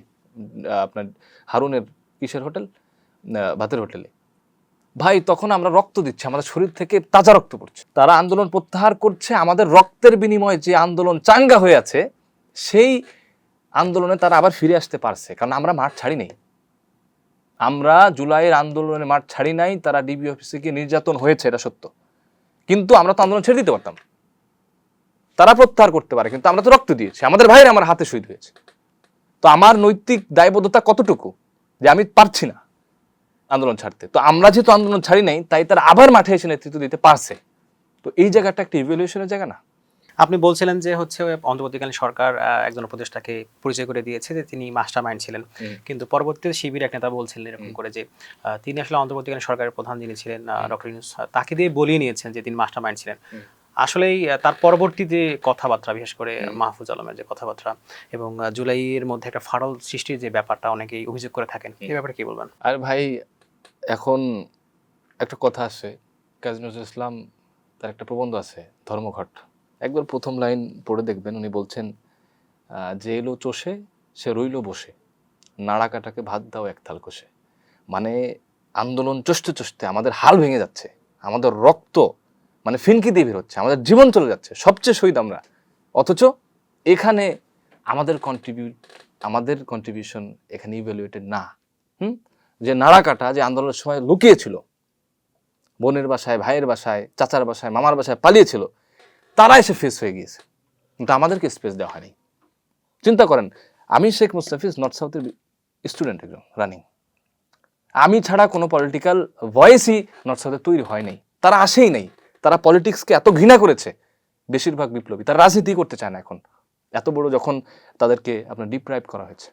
আপনার হারুনের কিসের হোটেল, ভাতের হোটেলে, ভাই তখন আমরা রক্ত দিচ্ছি, আমাদের শরীর থেকে তাজা রক্ত পড়ছে। তারা আন্দোলন প্রত্যাহার করছে, আমাদের রক্তের বিনিময়ে যে আন্দোলন চাঙ্গা হয়ে আছে সেই আন্দোলনে তারা আবার ফিরে আসতে পারছে, কারণ আমরা মাঠ ছাড়ি নাই। আমরা জুলাইয়ের আন্দোলনে মাঠ ছাড়ি নাই, তারা ডিবি অফিসে গিয়ে নির্যাতন হয়েছে, এটা সত্য, কিন্তু আমরা তো আন্দোলন ছেড়ে দিতে পারতাম। তারা প্রত্যাহার করতে পারে, কিন্তু আমরা তো রক্ত দিয়েছি, আমাদের ভাইয়ের আমার হাতে শহীদ হয়েছে। তো আমার নৈতিক দায়বদ্ধতা কতটুকু যে আমি পারছি না আন্দোলন ছাড়তে। তো আমরা যেহেতু আন্দোলন ছাড়ি নাই, তাই তারা আবার মাঠে এসে নেতৃত্ব দিতে পারছে। তো এই জায়গাটা একটা ইভ্যালুয়েশনের জায়গা না? আপনি বলছিলেন যে হচ্ছে অন্তর্বর্তীকালীন সরকার একজন উপদেষ্টাকে পরিচয় করে দিয়েছে যে তিনি মাস্টার মাইন্ড ছিলেন, কিন্তু পরবর্তীতে শিবির এক নেতা বলছিলেন এরকম করে যে তিনি আসলে অন্তর্বর্তীকালীন সরকারের প্রধান যিনি ছিলেন ডক্টর ইউনূস, তাকে দিয়ে বলিয়ে নিয়েছেন যে তিনি মাস্টার মাইন্ড ছিলেন। আসলেই তার পরবর্তী যে কথাবার্তা, বিশেষ করে মাহফুজ আলমের যে কথাবার্তা এবং জুলাইয়ের মধ্যে একটা ফাটল সৃষ্টির যে ব্যাপারটা অনেকেই অভিযোগ করে থাকেন, এই ব্যাপারে কি বলবেন? আর ভাই এখন একটা কথা আছে, কাজী নজরুল ইসলাম তার একটা প্রবন্ধ আছে ধর্মঘট, একবার প্রথম লাইন পড়ে দেখবেন, উনি বলছেন যে এলো চষে সে রইল বসে, নাড়া কাটাকে ভাত দাও এক থাল কষে। মানে আন্দোলন চষতে চষতে আমাদের হাল ভেঙে যাচ্ছে, আমাদের রক্ত মানে ফিনকি দিয়ে বের হচ্ছে, আমাদের জীবন চলে যাচ্ছে, সবচেয়ে শহীদ আমরা, অথচ এখানে আমাদের কন্ট্রিবিউশন এখানে ইভ্যালুয়েটেড না। যে নাড়া কাটা যে আন্দোলনের সময় লুকিয়েছিল, বোনের বাসায়, ভাইয়ের বাসায়, চাচার বাসায়, মামার বাসায় পালিয়েছিল, তারা এসে ফেস হয়ে গিয়েছে, কিন্তু আমাদেরকে স্পেস দেওয়া হয়নি। চিন্তা করেন, আমি শেখ মুস্তাফিজ নর্থ সাউথের স্টুডেন্ট একজন রানিং, আমি ছাড়া কোনো পলিটিক্যাল ভয়েসই নর্থ সাউথে তৈরি হয় নাই, তারা আসেই নাই। তারা পলিটিক্সকে এত ঘৃণা করেছে, বেশিরভাগ বিপ্লবী, তারা রাজনীতি করতে চায় না এখন, এত বড় যখন তাদেরকে আপনার ডিপ্রাইভ করা হয়েছে।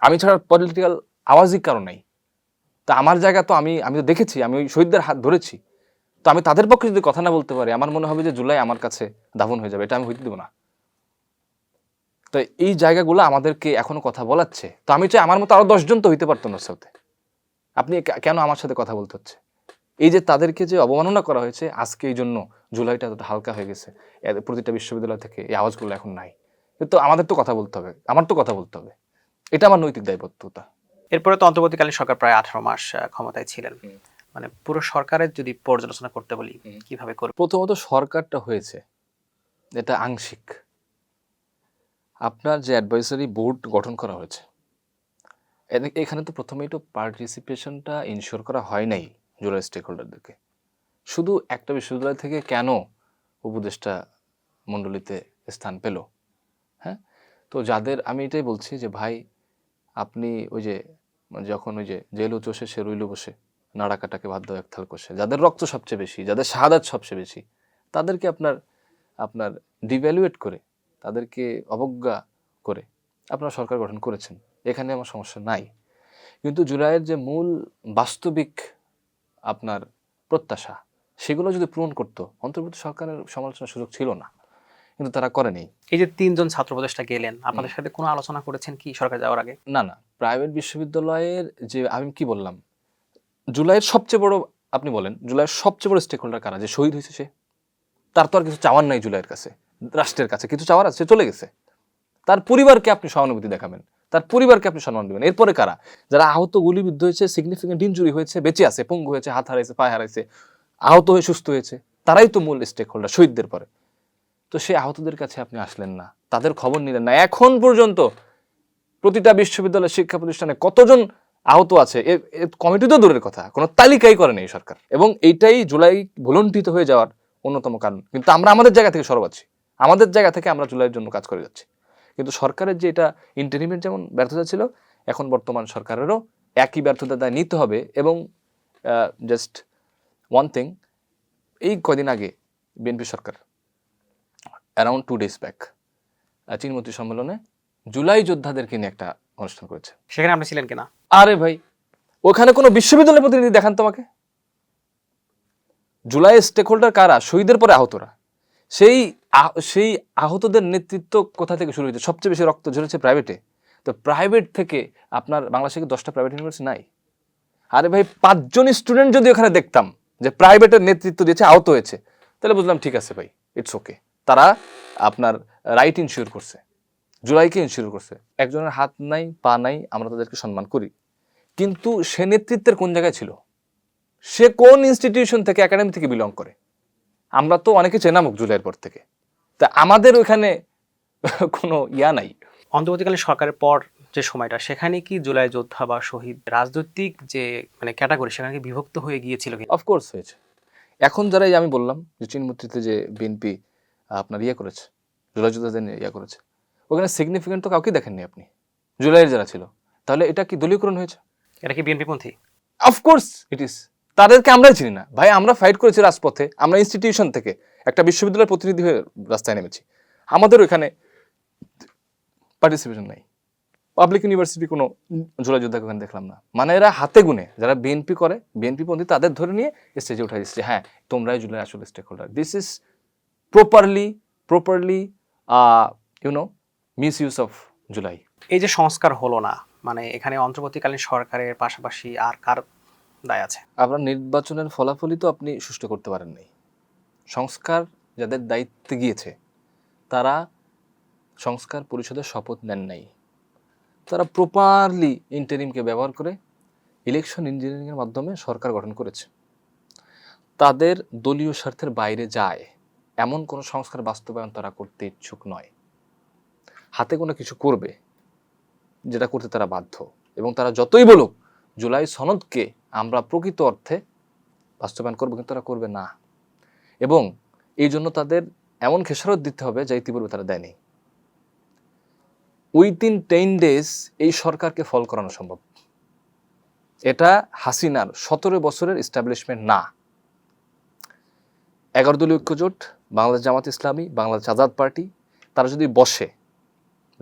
আমি ছাড়া পলিটিক্যাল আওয়াজই কারণ নাই। তা আমার জায়গা তো আমি তো দেখেছি, আমি ওই শহীদদের হাত ধরেছি, তো আমি তাদের পক্ষে যদি কথা না বলতে পারি, আমার মনে হবে যে জুলাই আমার কাছে দাফন হয়ে যাবে, এটা আমি হইতে দেবো না। তো এই জায়গাগুলো আমাদেরকে এখনো কথা বলাচ্ছে। তো আমি চাই আমার মতো আরো 10 জন তো হইতে পারতো নর্থ সাউথে, আপনি কেন আমার সাথে কথা বলতে হচ্ছে? এই যে তাদেরকে যে অবমাননা করা হয়েছে আজকে, এই জন্য জুলাইটা এতটা হালকা হয়ে গেছে, প্রতিটা বিশ্ববিদ্যালয় থেকে এই আওয়াজগুলো এখন নাই। কিন্তু আমাদের তো কথা বলতে হবে, আমার তো কথা বলতে হবে, এটা আমার নৈতিক দায়বদ্ধতা। এরপরে তো অন্তর্বর্তীকালীন সরকার প্রায় 18 মাস ক্ষমতায় ছিলেন, মানে পুরো সরকারের যদি পর্যালোচনা করতে বলি কিভাবে করবে? প্রথমত সরকারটা হয়েছে এটা আংশিক। আপনার যে অ্যাডভাইসারি বোর্ড গঠন করা হয়েছে, এখানে তো প্রথমেই তো পার্টিসিপেশনটা ইনশিওর করা হয় নাই জুলাই স্টেক হোল্ডারদেরকে। শুধু একটা বিশ্ববিদ্যালয় থেকে কেন উপদেষ্টা মণ্ডলীতে স্থান পেল? হ্যাঁ, তো যাদের, আমি এটাই বলছি যে ভাই, আপনি ওই যে যখন ওই যে জেলও চষে সে রইল বসে, নাড়া কাটাকে ভাত দাও এক থাল কষে, যাদের রক্ত সবচেয়ে বেশি, যাদের শাহাদাত সবচেয়ে বেশি, তাদেরকে আপনার ডিভ্যালুয়েট করে, তাদেরকে অবজ্ঞা করে আপনারা সরকার গঠন করেছেন, এখানে আমার সমস্যা নাই। কিন্তু জুলাইয়ের যে মূল বাস্তবিক আপনার প্রত্যাশা, সেগুলো যদি পূরণ করতো, অন্তর্বর্তী সরকারের সমালোচনার সুযোগ ছিল না, কিন্তু তারা করেনি। এই যে 3 জন ছাত্র উপদেষ্টা গেলেন, আপনাদের সাথে কোনো আলোচনা করেছেন কি সরকার যাওয়ার আগে? না, প্রাইভেট বিশ্ববিদ্যালয়ের যে আমি কি বললাম, জুলাইয়ের সবচেয়ে বড়, আপনি বলেন জুলাইয়ের সবচেয়ে বড় স্টেক হোল্ডার কারা? যে শহীদ হয়েছে সে, তার তো আর কিছু চাওয়ার নাই জুলাইয়ের কাছে, রাষ্ট্রের কাছে কিছু চাওয়ার আছে, চলে গেছে। তার পরিবারকে আপনি সহানুভূতি দেখাবেন, তার পরিবারকে আপনি সম্মান দেবেন। এরপরে কারা? যারা আহত, গুলিবিদ্ধ হয়েছে, সিগনিফিকেন্ট ইনজুরি হয়েছে, বেঁচে আছে, পঙ্গু হয়েছে, হাত হারাইছে, পায়ে হারাইছে, আহত হয়ে সুস্থ হয়েছে, তারাই তো মূল স্টেক হোল্ডার শহীদদের পরে। তো সেই আহতদের কাছে আপনি আসলেন না, তাদের খবর নিলেন না। এখন পর্যন্ত প্রতিটা বিশ্ববিদ্যালয় শিক্ষা প্রতিষ্ঠানে কতজন আহত আছে, কমিটি তো দূরের কথা, কোনো তালিকাই করেনি এই সরকার। এবং এইটাই জুলাই ভুলণ্ঠিত হয়ে যাওয়ার অন্যতম কারণ। কিন্তু আমরা আমাদের জায়গা থেকে সরব আছি, আমাদের জায়গা থেকে আমরা জুলাইয়ের জন্য কাজ করে যাচ্ছি। কিন্তু সরকারের যে এটা ইন্টারিমের যেমন ব্যর্থতা ছিল, এখন বর্তমান সরকারেরও একই ব্যর্থতা দায় নিতে হবে। এবং জাস্ট ওয়ান থিং, এই কদিন আগে বিএনপি সরকার অ্যারাউন্ড 2 days ব্যাক চীনমন্ত্রী সম্মেলনে জুলাই যোদ্ধাদেরকে নিয়ে একটা অনুষ্ঠান করেছে। সেখানে আপনি ছিলেন কিনা? আরে ভাই, ওখানে কোনো বিশ্ববিদ্যালয়ের প্রতিনিধি দেখান তোমাকে। জুলাই স্টেক হোল্ডার কারা? শহীদের পরে আহতরা। সেই আহতদের নেতৃত্ব কোথা থেকে শুরু হয়েছে? সবচেয়ে বেশি রক্ত ঝরেছে প্রাইভেটে। তো প্রাইভেট থেকে আপনার বাংলাদেশে 10টা প্রাইভেট ইউনিভার্সিটি নাই? আরে ভাই, 5 জন স্টুডেন্ট যদি ওখানে দেখতাম যে প্রাইভেটের নেতৃত্ব দিয়েছে, আহত হয়েছে, তাহলে বুঝলাম ঠিক আছে ভাই, ইটস ওকে, তারা আপনার রাইট ইনশিওর করছে, জুলাইকে ইনশিওর করছে। একজনের হাত নাই, পা নাই, আমরা তাদেরকে সম্মান করি। কিন্তু সে নেতৃত্বের কোন জায়গায় ছিল? সে কোন ইনস্টিটিউশন থেকে, একাডেমি থেকে বিলং করে? আমরা তো অনেকে চেনামুখ জুলাইয়ের পর থেকে, তা আমাদের ওখানে কোনো ইয়া নাই। অন্তর্বর্তীকালীন সরকারের পর যে সময়টা, সেখানে কি জুলাই যোদ্ধা বা শহীদ রাজনৈতিক যে মানে ক্যাটাগরি, সেখানে কি বিভক্ত হয়ে গিয়েছিল কি? অফকোর্স হয়েছে। এখন যারা আমি বললাম যে চীনমূর্তিতে যে বিএনপি আপনার ইয়ে করেছে, জুলাই যোদ্ধাদের ইয়ে করেছে, ওখানে সিগনিফিকেন্ট তো কাউকে দেখেননি আপনি, জুলাইয়ের যারা ছিল। তাহলে এটা কি দলীয়করণ হয়েছে? এটা কি বিএনপি পন্থী? অফকোর্স ইট ইস। তাদেরকে আমরাই চিনি না ভাই, আমরা ফাইট করেছি রাজপথে, আমরা ইনস্টিটিউশন থেকে একটা বিশ্ববিদ্যালয়ের প্রতিনিধি হয়ে রাস্তায় নেমেছি। আমাদের ওইখানে পার্টিসিপেশন নাই, পাবলিক ইউনিভার্সিটি কোনো জুলাই যোদ্ধাকে ওখানে দেখলাম না। মানে এরা হাতে গুনে যারা বিএনপি করে, বিএনপি পন্থী, তাদের ধরে নিয়ে স্টেজে উঠে দিচ্ছে, হ্যাঁ তোমরাই জুলাই আসলে stakeholder. This is properly misuse of July. এই যে সংস্কার হলো না, মানে এখানে অন্তর্বর্তীকালীন সরকারের পাশাপাশি আর কার দায় আছে? আপনার নির্বাচনের ফলাফলই তো আপনি সুষ্ঠু করতে পারেন নাই। সংস্কার যাদের দায়িত্বে গিয়েছে তারা সংস্কার পরিষদের শপথ নেন নাই, তারা প্রপারলি ইন্টারিমকে ব্যবহার করে ইলেকশন ইঞ্জিনিয়ারিংয়ের মাধ্যমে সরকার গঠন করেছে। তাদের দলীয় স্বার্থের বাইরে যায় এমন কোনো সংস্কার বাস্তবায়ন তারা করতে ইচ্ছুক নয়। হাতে কোনো কিছু করবে যেটা করতে তারা বাধ্য, এবং তারা যতই বলুক জুলাই সনদকে আমরা প্রকৃত অর্থে বাস্তবায়ন করবো, কিন্তু তারা করবে না। এবং এই জন্য তাদের এমন খেসারত দিতে হবে যা ইতিপূর্বে তারা দেয়নি। উইদিন 10 days এই সরকারকে ফল করানো সম্ভব। এটা হাসিনার 17 বছরের এস্টাবলিশমেন্ট না। 11 দলীয় ঐক্যজোট, বাংলাদেশ জামাত ইসলামী, বাংলাদেশ আজাদ পার্টি, তারা যদি বসে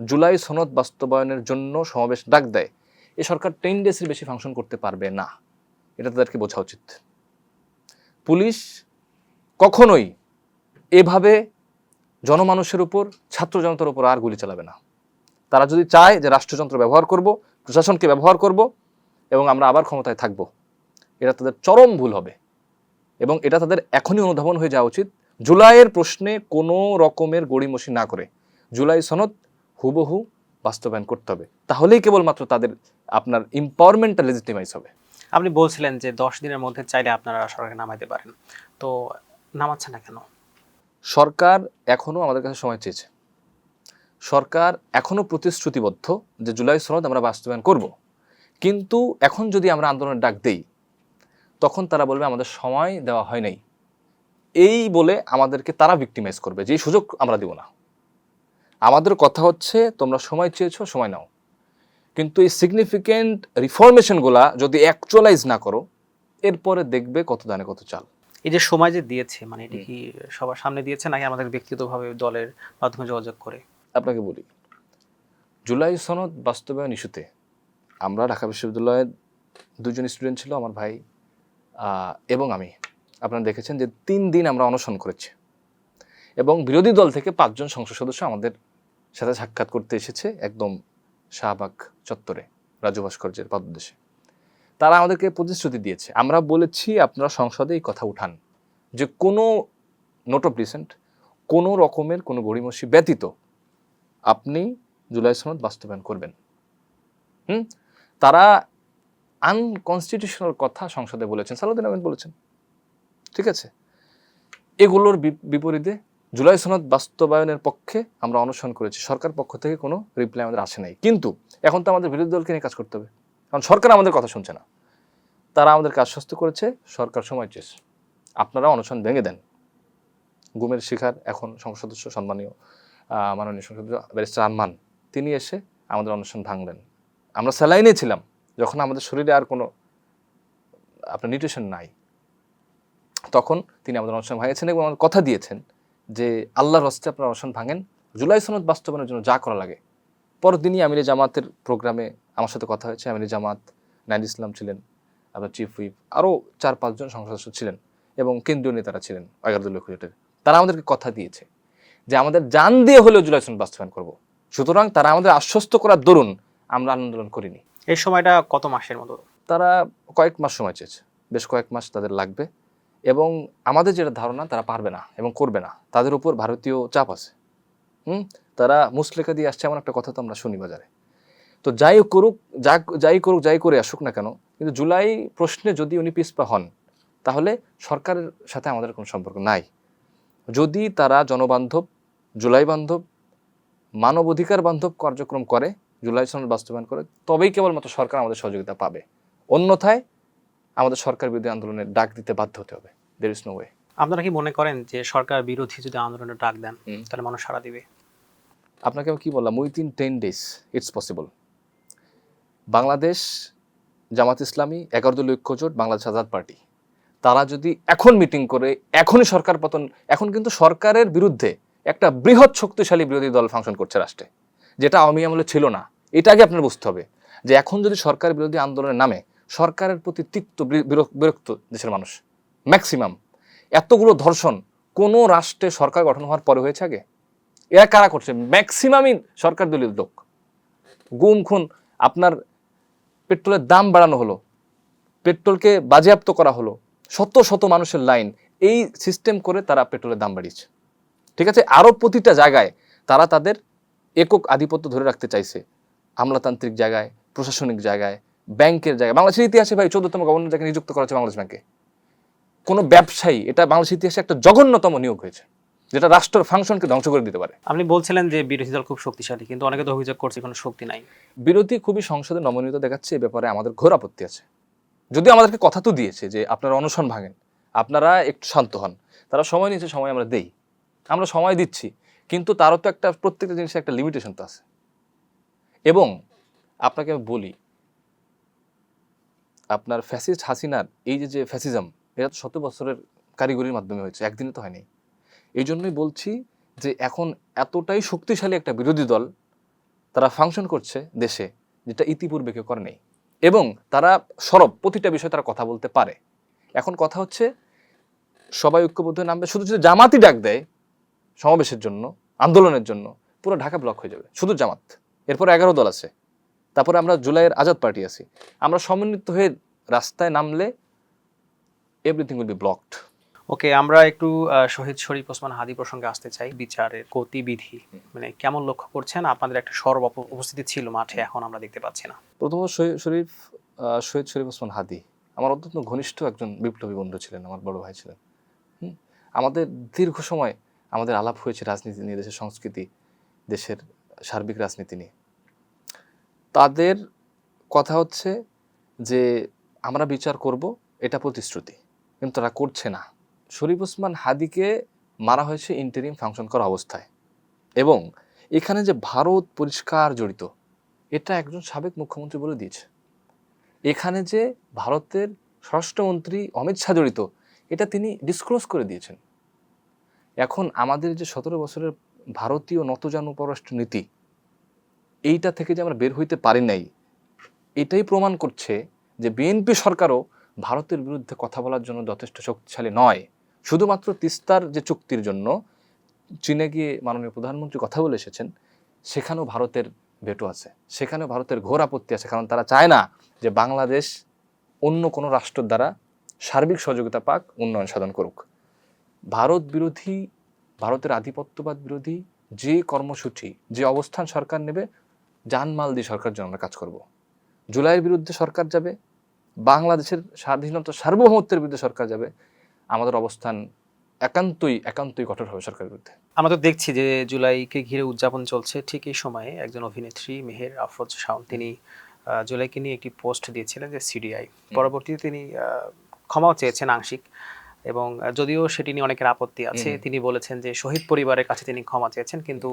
জুলাই সনদ বাস্তবায়নের জন্য সমাবেশ ডাক দেয়, এই সরকার 10 days-এর বেশি ফাংশন করতে পারবে না। এটা তাদেরকে বোঝা উচিত। পুলিশ কখনোই এভাবে জনমানুষের উপর, ছাত্র জনতার উপর আর গুলি চালাবে না। তারা যদি চায় যে রাষ্ট্রযন্ত্র ব্যবহার করব, প্রশাসনকে ব্যবহার করব এবং আমরা আবার ক্ষমতায় থাকব, এটা তাদের চরম ভুল হবে। এবং এটা তাদের এখনই অনুধাবন হয়ে যাওয়া উচিত। জুলাইয়ের প্রশ্নে কোনো রকমের গড়িমসি না করে জুলাই সনদ হুবহু বাস্তবায়ন করতে হবে। তাহলেই কেবলমাত্র তাদের আপনার এম্পাওয়ারমেন্টটা লেজিটিমাইজ হবে। আপনি বলছিলেন যে 10 দিনের মধ্যে চাইলে আপনারা সরকারকে নামাইতে পারেন, তো নামাচ্ছে না কেন? সরকার এখনো আমাদের কাছে সময় চেয়েছে। সরকার এখনো প্রতিশ্রুতিবদ্ধ যে জুলাই সনদ আমরা বাস্তবায়ন করব। কিন্তু এখন যদি আমরা আন্দোলনের ডাক দেই, তখন তারা বলবে আমাদের সময় দেওয়া হয় নাই, এই বলে আমাদেরকে তারা ভিক্টিমাইজ করবে, যে সুযোগ আমরা দিব না। আমাদের কথা হচ্ছে তোমরা সময় চেয়েছো, সময় নাও, কিন্তু এই সিগনিফিকেন্ট রিফরমেশনগুলা যদি অ্যাকচুয়ালাইজ না করো, এরপরে দেখবে কত দানে কত চাল। এই যে সময় যে দিয়েছে, মানে এটা কি সবার সামনে দিয়েছে নাকি আমাদের ব্যক্তিগতভাবে দলের মাধ্যমে যোগাযোগ করে? আপনাকে বলি, জুলাই সনদ বাস্তবায়ন ইস্যুতে আমরা ঢাকা বিশ্ববিদ্যালয়ের 2 জন স্টুডেন্ট ছিল, আমার ভাই এবং আমি। আপনারা দেখেছেন যে 3 দিন আমরা অনশন করেছি, এবং বিরোধী দল থেকে 5 জন সংসদ সদস্য আমাদের সাথে সাক্ষাৎ করতে এসেছে একদম শাহবাগ চত্বরে, রাজু ভাস্কর্যের পাদদেশে। তারা আমাদেরকে প্রতিশ্রুতি দিয়েছে, আমরা বলেছি আপনারা সংসদে এই কথা উঠান যে কোনো নোট অফ ডিসেন্ট, কোনো রকমের কোনো গড়িমসি ব্যতীত আপনি জুলাই সনদ বাস্তবায়ন করবেন। তারা আনকনস্টিটিউশনাল কথা সংসদে বলেছেন, সালাউদ্দিন আহমেদ বলেছেন, ঠিক আছে। এগুলোর বিপরীতে জুলাই সনদ বাস্তবায়নের পক্ষে আমরা অনশন করেছি, সরকার পক্ষ থেকে কোনো রিপ্লাই আমাদের আসে নাই। কিন্তু এখন তো আমাদের বিরোধী দলকে নিয়ে কাজ করতে হবে, কারণ সরকার আমাদের কথা শুনছে না। তারা আমাদেরকে আশ্বস্ত করেছে সরকার সময় চেয়েছে, আপনারা অনশন ভেঙে দেন। গুমের শিকার এখন সংসদ সদস্য সম্মানীয় মাননীয় সংসদ ব্যারিস্টার আরমান, তিনি এসে আমাদের অনশন ভাঙলেন। আমরা স্যালাইনে ছিলাম যখন আমাদের শরীরে আর কোনো আপনার নিউট্রিশন নাই, তখন তিনি আমাদের অনশন ভাঙিয়েছেন এবং আমাদের কথা দিয়েছেন যে আল্লাহর হস্তে আপনারা অনশন ভাঙেন, জুলাই সনদ বাস্তবায়নের জন্য যা করা লাগে। পরের দিনই আমিরে জামাতের প্রোগ্রামে আমার সাথে কথা হয়েছে। আমিরে জামাত নাইন ইসলাম ছিলেন, আপনার চিফ হুইপ, আরও 4-5 জন সংসদ সদস্য ছিলেন এবং কেন্দ্রীয় নেতারা ছিলেন 11 দলীয় জোটের। তারা আমাদেরকে কথা দিয়েছে যে আমাদের জান দিয়ে হলেও জুলাই সনদ বাস্তবায়ন করব। সুতরাং তারা আমাদের আশ্বস্ত করার দরুন আমরা আন্দোলন করিনি। এই সময়টা কত মাসের মতো? তারা কয়েক মাস সময় চেয়েছে, বেশ কয়েক মাস তাদের লাগবে এবং আমাদের যেটা ধারণা তারা পারবে না এবং করবে না, তাদের উপর ভারতীয় চাপ আছে। তারা মুসলেখা দিয়ে আসছে এমন একটা কথা তো আমরা শুনি বাজারে। তো যাই করুক, যাই করে আসুক না কেন, কিন্তু জুলাই প্রশ্নে যদি উনি পিছপা হন তাহলে সরকারের সাথে আমাদের কোনো সম্পর্ক নাই। যদি তারা জনবান্ধব, জুলাই বান্ধব, মানবাধিকার বান্ধব কার্যক্রম করে, জুলাই সনদ বাস্তবায়ন করে, তবেই কেবলমাত্র সরকার আমাদের সহযোগিতা পাবে। অন্যথায় আমাদের সরকার বিরোধী আন্দোলনের ডাক দিতে বাধ্য হতে হবে। There is no way. আপনারা কি মনে করেন যে সরকার বিরোধী যদি আন্দোলনের ডাক দেন তাহলে মানুষ সাড়া দিবে? আপনাকে আমি কি বললাম, within 10 days it's possible. Bangladesh Jamaat Islami, 11 দলীয় ঐক্যজোট, বাংলাদেশ আজাদ পার্টি, তারা যদি এখন মিটিং করে এখনই সরকার পতন, এখন কিন্তু সরকারের বিরুদ্ধে একটা বৃহৎ শক্তিশালী বিরোধী দল ফাংশন করছে রাষ্ট্রে, যেটা আওয়ামী আমলে ছিল না। এটা আগে আপনার বুঝতে হবে যে এখন যদি সরকার বিরোধী আন্দোলনের নামে সরকারের প্রতি তিক্ত বিরক্ত দেশের মানুষ ম্যাক্সিমাম। এতগুলো ধর্ষণ কোনো রাষ্ট্রে সরকার গঠন হওয়ার পরে হয়েছে আগে? এরা কারা করছে? ম্যাক্সিমামই সরকার দলীয় লোক। গুম খুন, আপনার পেট্রোলের দাম বাড়ানো হলো, পেট্রোলকে বাজেয়াপ্ত করা হলো, শত শত মানুষের লাইন, এই সিস্টেম করে তারা পেট্রোলের দাম বাড়িয়েছে। ঠিক আছে, আরও প্রতিটা জায়গায় তারা তাদের একক আধিপত্য ধরে রাখতে চাইছে, আমলাতান্ত্রিক জায়গায়, প্রশাসনিক জায়গায়, ব্যাংকের জায়গায়। বাংলাদেশের ইতিহাসে ভাই 14তম গভর্নর যাকে নিযুক্ত করা হয়েছে বাংলাদেশ ব্যাংকে, কোনো ব্যবসায়ী, এটা বাংলাদেশের ইতিহাসে একটা জঘন্যতম নিয়োগ হয়েছে, যেটা রাষ্ট্রের ফাংশনকে ধ্বংস করে দিতে পারে। আপনি বলছিলেন যে বিরোধী দল খুব শক্তিশালী, কিন্তু অনেকে তো অভিযোগ করছে কোনো শক্তি নাই। বিরোধী খুবই সংসদে নমনীয়তা দেখাচ্ছে, এ ব্যাপারে আমাদের ঘোর আপত্তি আছে। যদি আমাদেরকে কথা তো দিয়েছে যে আপনারা অনশন ভাঙেন, আপনারা একটু শান্ত হন, তারা সময় নিয়েছে, সময় আমরা দেই, আমরা সময় দিচ্ছি, কিন্তু তারও তো একটা, প্রত্যেকটা জিনিসের একটা লিমিটেশন তো আছে। এবং আপনাকে আমি বলি, আপনার ফ্যাসিস্ট হাসিনার এই যে ফ্যাসিজম, এটা তো 100 বছরের কারিগরির মাধ্যমে হয়েছে, একদিনে তো হয়নি। এই জন্যই বলছি যে এখন এতটাই শক্তিশালী একটা বিরোধী দল তারা ফাংশন করছে দেশে, যেটা ইতিপূর্বে কেউ করে নেই, এবং তারা সরব, প্রতিটা বিষয়ে তারা কথা বলতে পারে। এখন কথা হচ্ছে সবাই ঐক্যবদ্ধ নামবে। শুধু যদি জামাতই ডাক দেয় সমাবেশের জন্য, আন্দোলনের জন্য, পুরো ঢাকা ব্লক হয়ে যাবে, শুধু জামাত। এরপর 11 দল আছে, তারপরে আমরা জুলাইয়ের আজাদ পার্টি আছি। আমরা সমন্বিত হয়ে রাস্তায় নামলে এভরিথিং উইল বি ব্লকড। ওকে, আমরা একটু শহীদ শরীফ ওসমান হাদী প্রসঙ্গে আসতে চাই। বিচারের গতিবিধি মানে কেমন লক্ষ্য করছেন? আপনাদের একটা সরব উপস্থিতি ছিল মাঠে, এখন আমরা দেখতে পাচ্ছি না। প্রথমত শহীদ শরীফ ওসমান হাদী আমার অত্যন্ত ঘনিষ্ঠ একজন বিপ্লবী বন্ধু ছিলেন, আমার বড় ভাই ছিলেন। আমাদের দীর্ঘ সময় আমাদের আলাপ হয়েছে রাজনীতি নিয়ে, দেশের সংস্কৃতি, দেশের সার্বিক রাজনীতি নিয়ে। তাদের কথা হচ্ছে যে আমরা বিচার করব, এটা প্রতিশ্রুতি, কিন্তু তারা করছে না। শরীফ ওসমান হাদীকে মারা হয়েছে ইন্টারিম ফাংশন করা অবস্থায়, এবং এখানে যে ভারত পরিষ্কার জড়িত, এটা একজন সাবেক মুখ্যমন্ত্রী বলে দিয়েছে। এখানে যে ভারতের স্বরাষ্ট্রমন্ত্রী অমিত শাহ জড়িত, এটা তিনি ডিসক্লোজ করে দিয়েছেন। এখন আমাদের যে 17 বছরের ভারতীয় নতজানু পররাষ্ট্র নীতি, এইটা থেকে যে আমরা বের হইতে পারি নাই, এটাই প্রমাণ করছে যে বিএনপি সরকারও ভারতের বিরুদ্ধে কথা বলার জন্য যথেষ্ট শক্তিশালী নয়। শুধুমাত্র তিস্তার যে চুক্তির জন্য চীনে গিয়ে মাননীয় প্রধানমন্ত্রী কথা বলে এসেছেন, সেখানেও ভারতের ভেটো আছে, সেখানেও ভারতের ঘোর আপত্তি আছে, কারণ তারা চায় না যে বাংলাদেশ অন্য কোনো রাষ্ট্রের দ্বারা সার্বিক সহযোগিতা পাক, উন্নয়ন সাধন করুক। ভারত বিরোধী, ভারতের আধিপত্যবাদ বিরোধী যে কর্মসূচি, যে অবস্থান সরকার নেবে, জানমাল দিয়ে সরকার জন্য আমরা কাজ করব। জুলাইয়ের বিরুদ্ধে সরকার যাবে, বাংলাদেশের স্বাধীনতা সার্বভৌমত্বের বিরুদ্ধে সরকার যাবে, আমাদের অবস্থান একান্তই কঠোর হবে সরকারের বিরুদ্ধে। আমরা তো দেখছি যে জুলাইকে ঘিরে উদযাপন চলছে, ঠিক এই সময়ে একজন অভিনেত্রী মেহের আফরোজ শাওন, তিনি জুলাইকে নিয়ে একটি পোস্ট দিয়েছিলেন যে সিডিআই, পরবর্তীতে তিনি ক্ষমাও চেয়েছেন আংশিক, এবং যদিও সেটি নিয়ে অনেকের আপত্তি আছে, তিনি বলেছেন যে শহীদ পরিবারের কাছে তিনি ক্ষমা চেয়েছেন, কিন্তু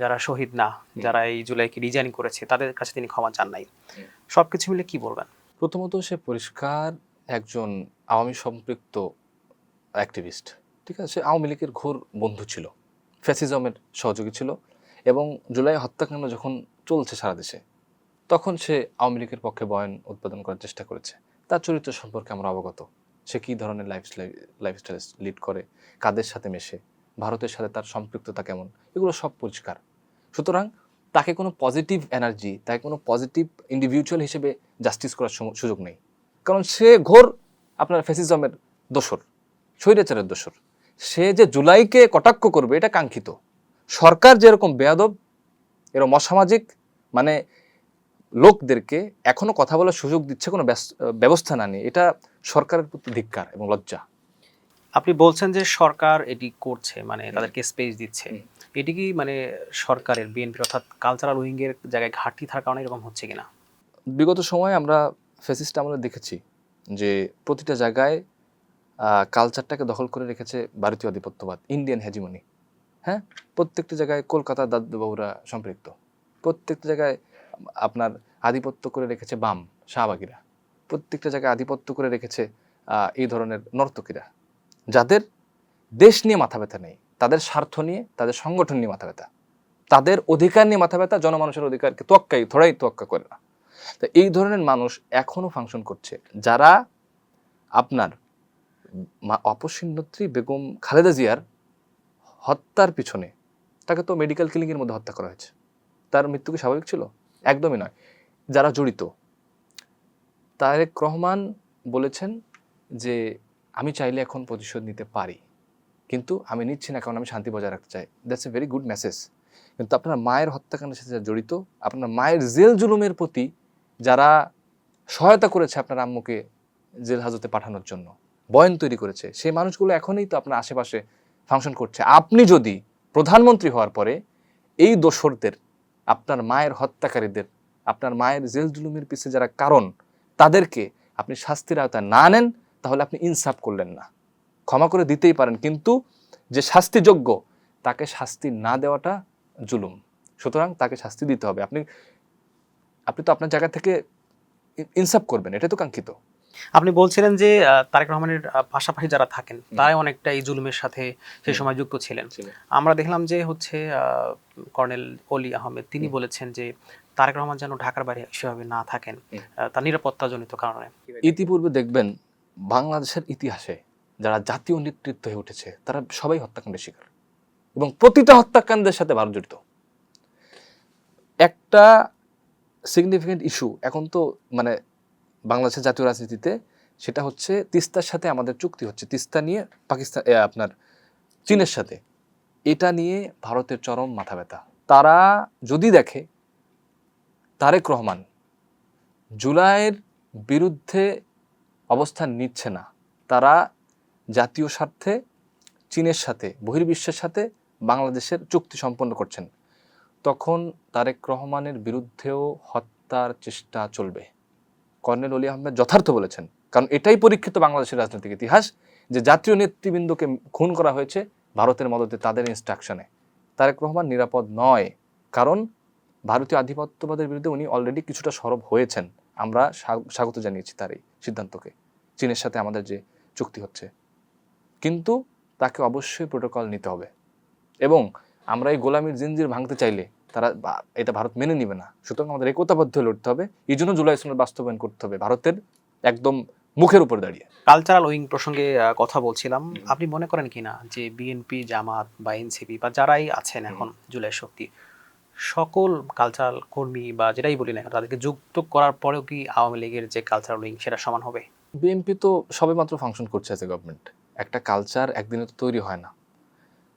যারা শহীদ না, যারা এই জুলাইকে ডিজাইন করেছে তাদের কাছে তিনি ক্ষমা চান নাই। সবকিছু মিলে কি বলবেন? প্রথমত সে পরিষ্কার একজন আওয়ামী সম্পৃক্ত অ্যাক্টিভিস্ট, ঠিক আছে? সে আওয়ামী লীগের ঘোর বন্ধু ছিল, ফ্যাসিজমের সহযোগী ছিল, এবং জুলাই হত্যাকাণ্ড যখন চলছে সারা দেশে তখন সে আওয়ামী লীগের পক্ষে বয়ান উৎপাদন করার চেষ্টা করেছে। তার চরিত্র সম্পর্কে আমরা অবগত, সে কী ধরনের লাইফস্টাইল লিড করে, কাদের সাথে মেশে, ভারতের সাথে তার সম্পৃক্ততা কেমন, এগুলো সব পরিষ্কার। সুতরাং তাকে কোনো পজিটিভ এনার্জি, তাকে কোনো পজিটিভ ইন্ডিভিজুয়াল হিসেবে জাস্টিস করার সুযোগ নেই, কারণ সে ঘোর আপনার ফ্যাসিজমের দোসর, স্বৈরাচারের দোসর। সে যে জুলাইকে কটাক্ষ করবে এটা কাঙ্ক্ষিত। সরকার যেরকম বেয়াদব, এরকম অসামাজিক মানে লোকদেরকে এখনো কথা বলার সুযোগ দিচ্ছে কোনো ব্যবস্থা না নিয়ে, এটা সরকারের প্রতি ধিক্কার এবং লজ্জা। আপনি বলছেন যে সরকার এটি করছে, মানে তাদেরকে স্পেস দিচ্ছে, এটি কি মানে সরকারের, বিএনপি অর্থাৎ কালচারাল উইংয়ের জায়গায় ঘাটতি থাকার কারণে এরকম হচ্ছে কিনা? বিগত সময়ে আমরা ফ্যাসিস্ট আমরা দেখেছি যে প্রতিটা জায়গায় কালচারটাকে দখল করে রেখেছে ভারতীয় আধিপত্যবাদ, ইন্ডিয়ান হেজিমনি। হ্যাঁ, প্রত্যেকটা জায়গায় কলকাতার দাদুবাবুরা সম্পৃক্ত, প্রত্যেকটা জায়গায় আপনার আধিপত্য করে রেখেছে বাম শাহবাগীরা, প্রত্যেকটা জায়গায় আধিপত্য করে রেখেছে এই ধরনের নর্তকীরা, যাদের দেশ নিয়ে মাথা ব্যথা নেই, তাদের স্বার্থ নিয়ে, তাদের সংগঠন নিয়ে মাথা ব্যথা, তাদের অধিকার নিয়ে মাথা ব্যথা, জনমানুষের অধিকারকে থোড়াই তোয়াক্কা করে না। তো এই ধরনের মানুষ এখনো ফাংশন করছে, যারা আপনার অপসিন্নত্রী বেগম খালেদা জিয়ার হত্যার পিছনে, তাকে তো মেডিকেল ক্লিনিকের মধ্যে হত্যা করা হয়েছে, তার মৃত্যু কি স্বাভাবিক ছিল? একদমই নয়। যারা জড়িত, তারেক রহমান বলেছেন যে আমি চাইলে এখন প্রতিশোধ নিতে পারি, কিন্তু আমি নিচ্ছি না, কারণ আমি শান্তি বজায় রাখতে চাই। That's a very good message. কিন্তু আপনার মায়ের হত্যাকাণ্ডের সাথে যারা জড়িত, আপনার মায়ের জেল জুলুমের প্রতি যারা সহায়তা করেছে আপনার আম্মুকে জেল হাজতে পাঠানোর জন্য, বয়ান তৈরি করেছে, সেই মানুষগুলো এখনই তো আপনার আশেপাশে ফাংশন করছে। আপনি যদি প্রধানমন্ত্রী হওয়ার পরে এই দোসরদের, আপনার মায়ের হত্যাকারীদের, আপনার মায়ের জেল জুলুমের পিছনে যারা কারণ, তাদেরকে আপনি শাস্তির আওতায় না নেন, তাহলে আপনি ইনসাফ করলেন না। ক্ষমা করে দিতেই পারেন, কিন্তু যে শাস্তিযোগ্য তাকে শাস্তি না দেওয়াটা জুলুম। সুতরাং তাকে শাস্তি দিতে হবে। আপনি তো আপনার জায়গা থেকে ইনসাফ করবেন, এটাই তো কাঙ্ক্ষিত। আপনি বলছিলেন যে তারেক রহমানের পাশাপাশি যারা থাকেন তারাই অনেকটা এই জুলুমের সাথে সেই সময় যুক্ত ছিলেন। আমরা দেখলাম যে হচ্ছে কর্নেল অলি আহমেদ তিনি বলেছেন যে তারেক রহমান যেন ঢাকার বাইরে সেভাবে না থাকেন তার নিরাপত্তাজনিত কারণে। ইতিপূর্বে দেখবেন বাংলাদেশের ইতিহাসে যারা জাতীয় নেতৃত্ব হয়ে উঠেছে তারা সবাই হত্যাকাণ্ডের শিকার, এবং প্রতিটা হত্যাকাণ্ডের সাথে ভারত জড়িত। একটা সিগনিফিকেন্ট ইস্যু এখন তো মানে বাংলাদেশের জাতীয় রাজনীতিতে, সেটা হচ্ছে তিস্তার সাথে আমাদের চুক্তি হচ্ছে, তিস্তা নিয়ে পাকিস্তান আপনার চীনের সাথে, এটা নিয়ে ভারতের চরম মাথা ব্যথা। তারা যদি দেখে তারেক রহমান জুলাইয়ের বিরুদ্ধে অবস্থান নিচ্ছে না, তারা জাতীয় স্বার্থে চীনের সাথে, বহির্বিশ্বের সাথে বাংলাদেশের চুক্তি সম্পন্ন করছেন, তখন তারেক রহমানের বিরুদ্ধেও হত্যার চেষ্টা চলবে। কর্নেল অলি আহমেদ যথার্থ বলেছেন, কারণ এটাই পরীক্ষিত বাংলাদেশের রাজনৈতিক ইতিহাস যে জাতীয় নেতৃবৃন্দকে খুন করা হয়েছে ভারতের মদতে, তাদের ইনস্ট্রাকশনে। তারেক রহমান নিরাপদ নয়, কারণ ভারতীয় আধিপত্যবাদের বিরুদ্ধে উনি অলরেডি কিছুটা সরব হয়েছেন। আমরা স্বাগত জানিয়েছি তার এই সিদ্ধান্তকে, চীনের সাথে আমাদের যে চুক্তি হচ্ছে, কিন্তু তাকে অবশ্যই প্রোটোকল নিতে হবে। এবং আমরা এই গোলামীর জিনজির ভাঙতে চাইলে এটা ভারত মেনে নিবে না। সুতরাং আমাদের একতাবদ্ধ হয়ে লড়তে হবে। এই জন্য জুলাই সনদ বাস্তবায়ন করতে হবে ভারতের একদম মুখের উপর দাঁড়িয়ে। কালচারাল উইং প্রসঙ্গে কথা বলছিলাম, আপনি মনে করেন কিনা যে বিএনপি, জামাত বা এনসিপি বা যারাই আছেন এখন জুলাই শক্তি, সকল কালচারাল কর্মী বা যেটাই বলি না তাদেরকে যুক্ত করার পরেও কি আওয়ামী লীগের যে কালচারাল উইং সেটা সমান হবে? বিএনপি তো সবেমাত্র ফাংশন করছে এজ এ গভর্নমেন্ট। একটা কালচার একদিনে তো তৈরি হয় না,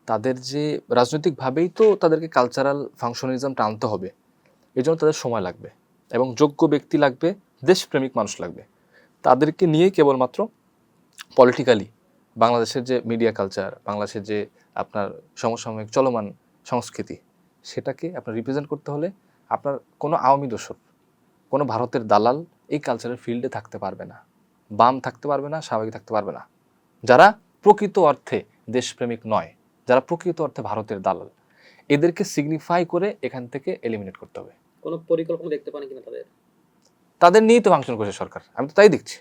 তাদের যে রাজনৈতিকভাবেই তো তাদেরকে কালচারাল ফাংশনালিজমটা আনতে হবে, এই জন্য তাদের সময় লাগবে এবং যোগ্য ব্যক্তি লাগবে, দেশপ্রেমিক মানুষ লাগবে। তাদেরকে নিয়েই কেবলমাত্র পলিটিক্যালি বাংলাদেশের যে মিডিয়া কালচার, বাংলাদেশের যে আপনার সমসাময়িক চলমান সংস্কৃতি, সেটাকে আপনার রিপ্রেজেন্ট করতে হলে আপনার কোনো আওয়ামী দোসর কোনো ভারতের দালাল এই কালচারের ফিল্ডে থাকতে পারবে না, বাম থাকতে পারবে না, স্বাভাবিক থাকতে পারবে না। যারা প্রকৃত অর্থে দেশপ্রেমিক নয়, যারা প্রকৃত অর্থে ভারতের দালাল, এদেরকে সিগনিফাই করে এখান থেকে এলিমিনেট করতে হবে। কোনো পরিকল্পনা দেখতে পান কিনা তাদের নিয়েই তো ফাংশন করছে সরকার, আমি তো তাই দেখছি।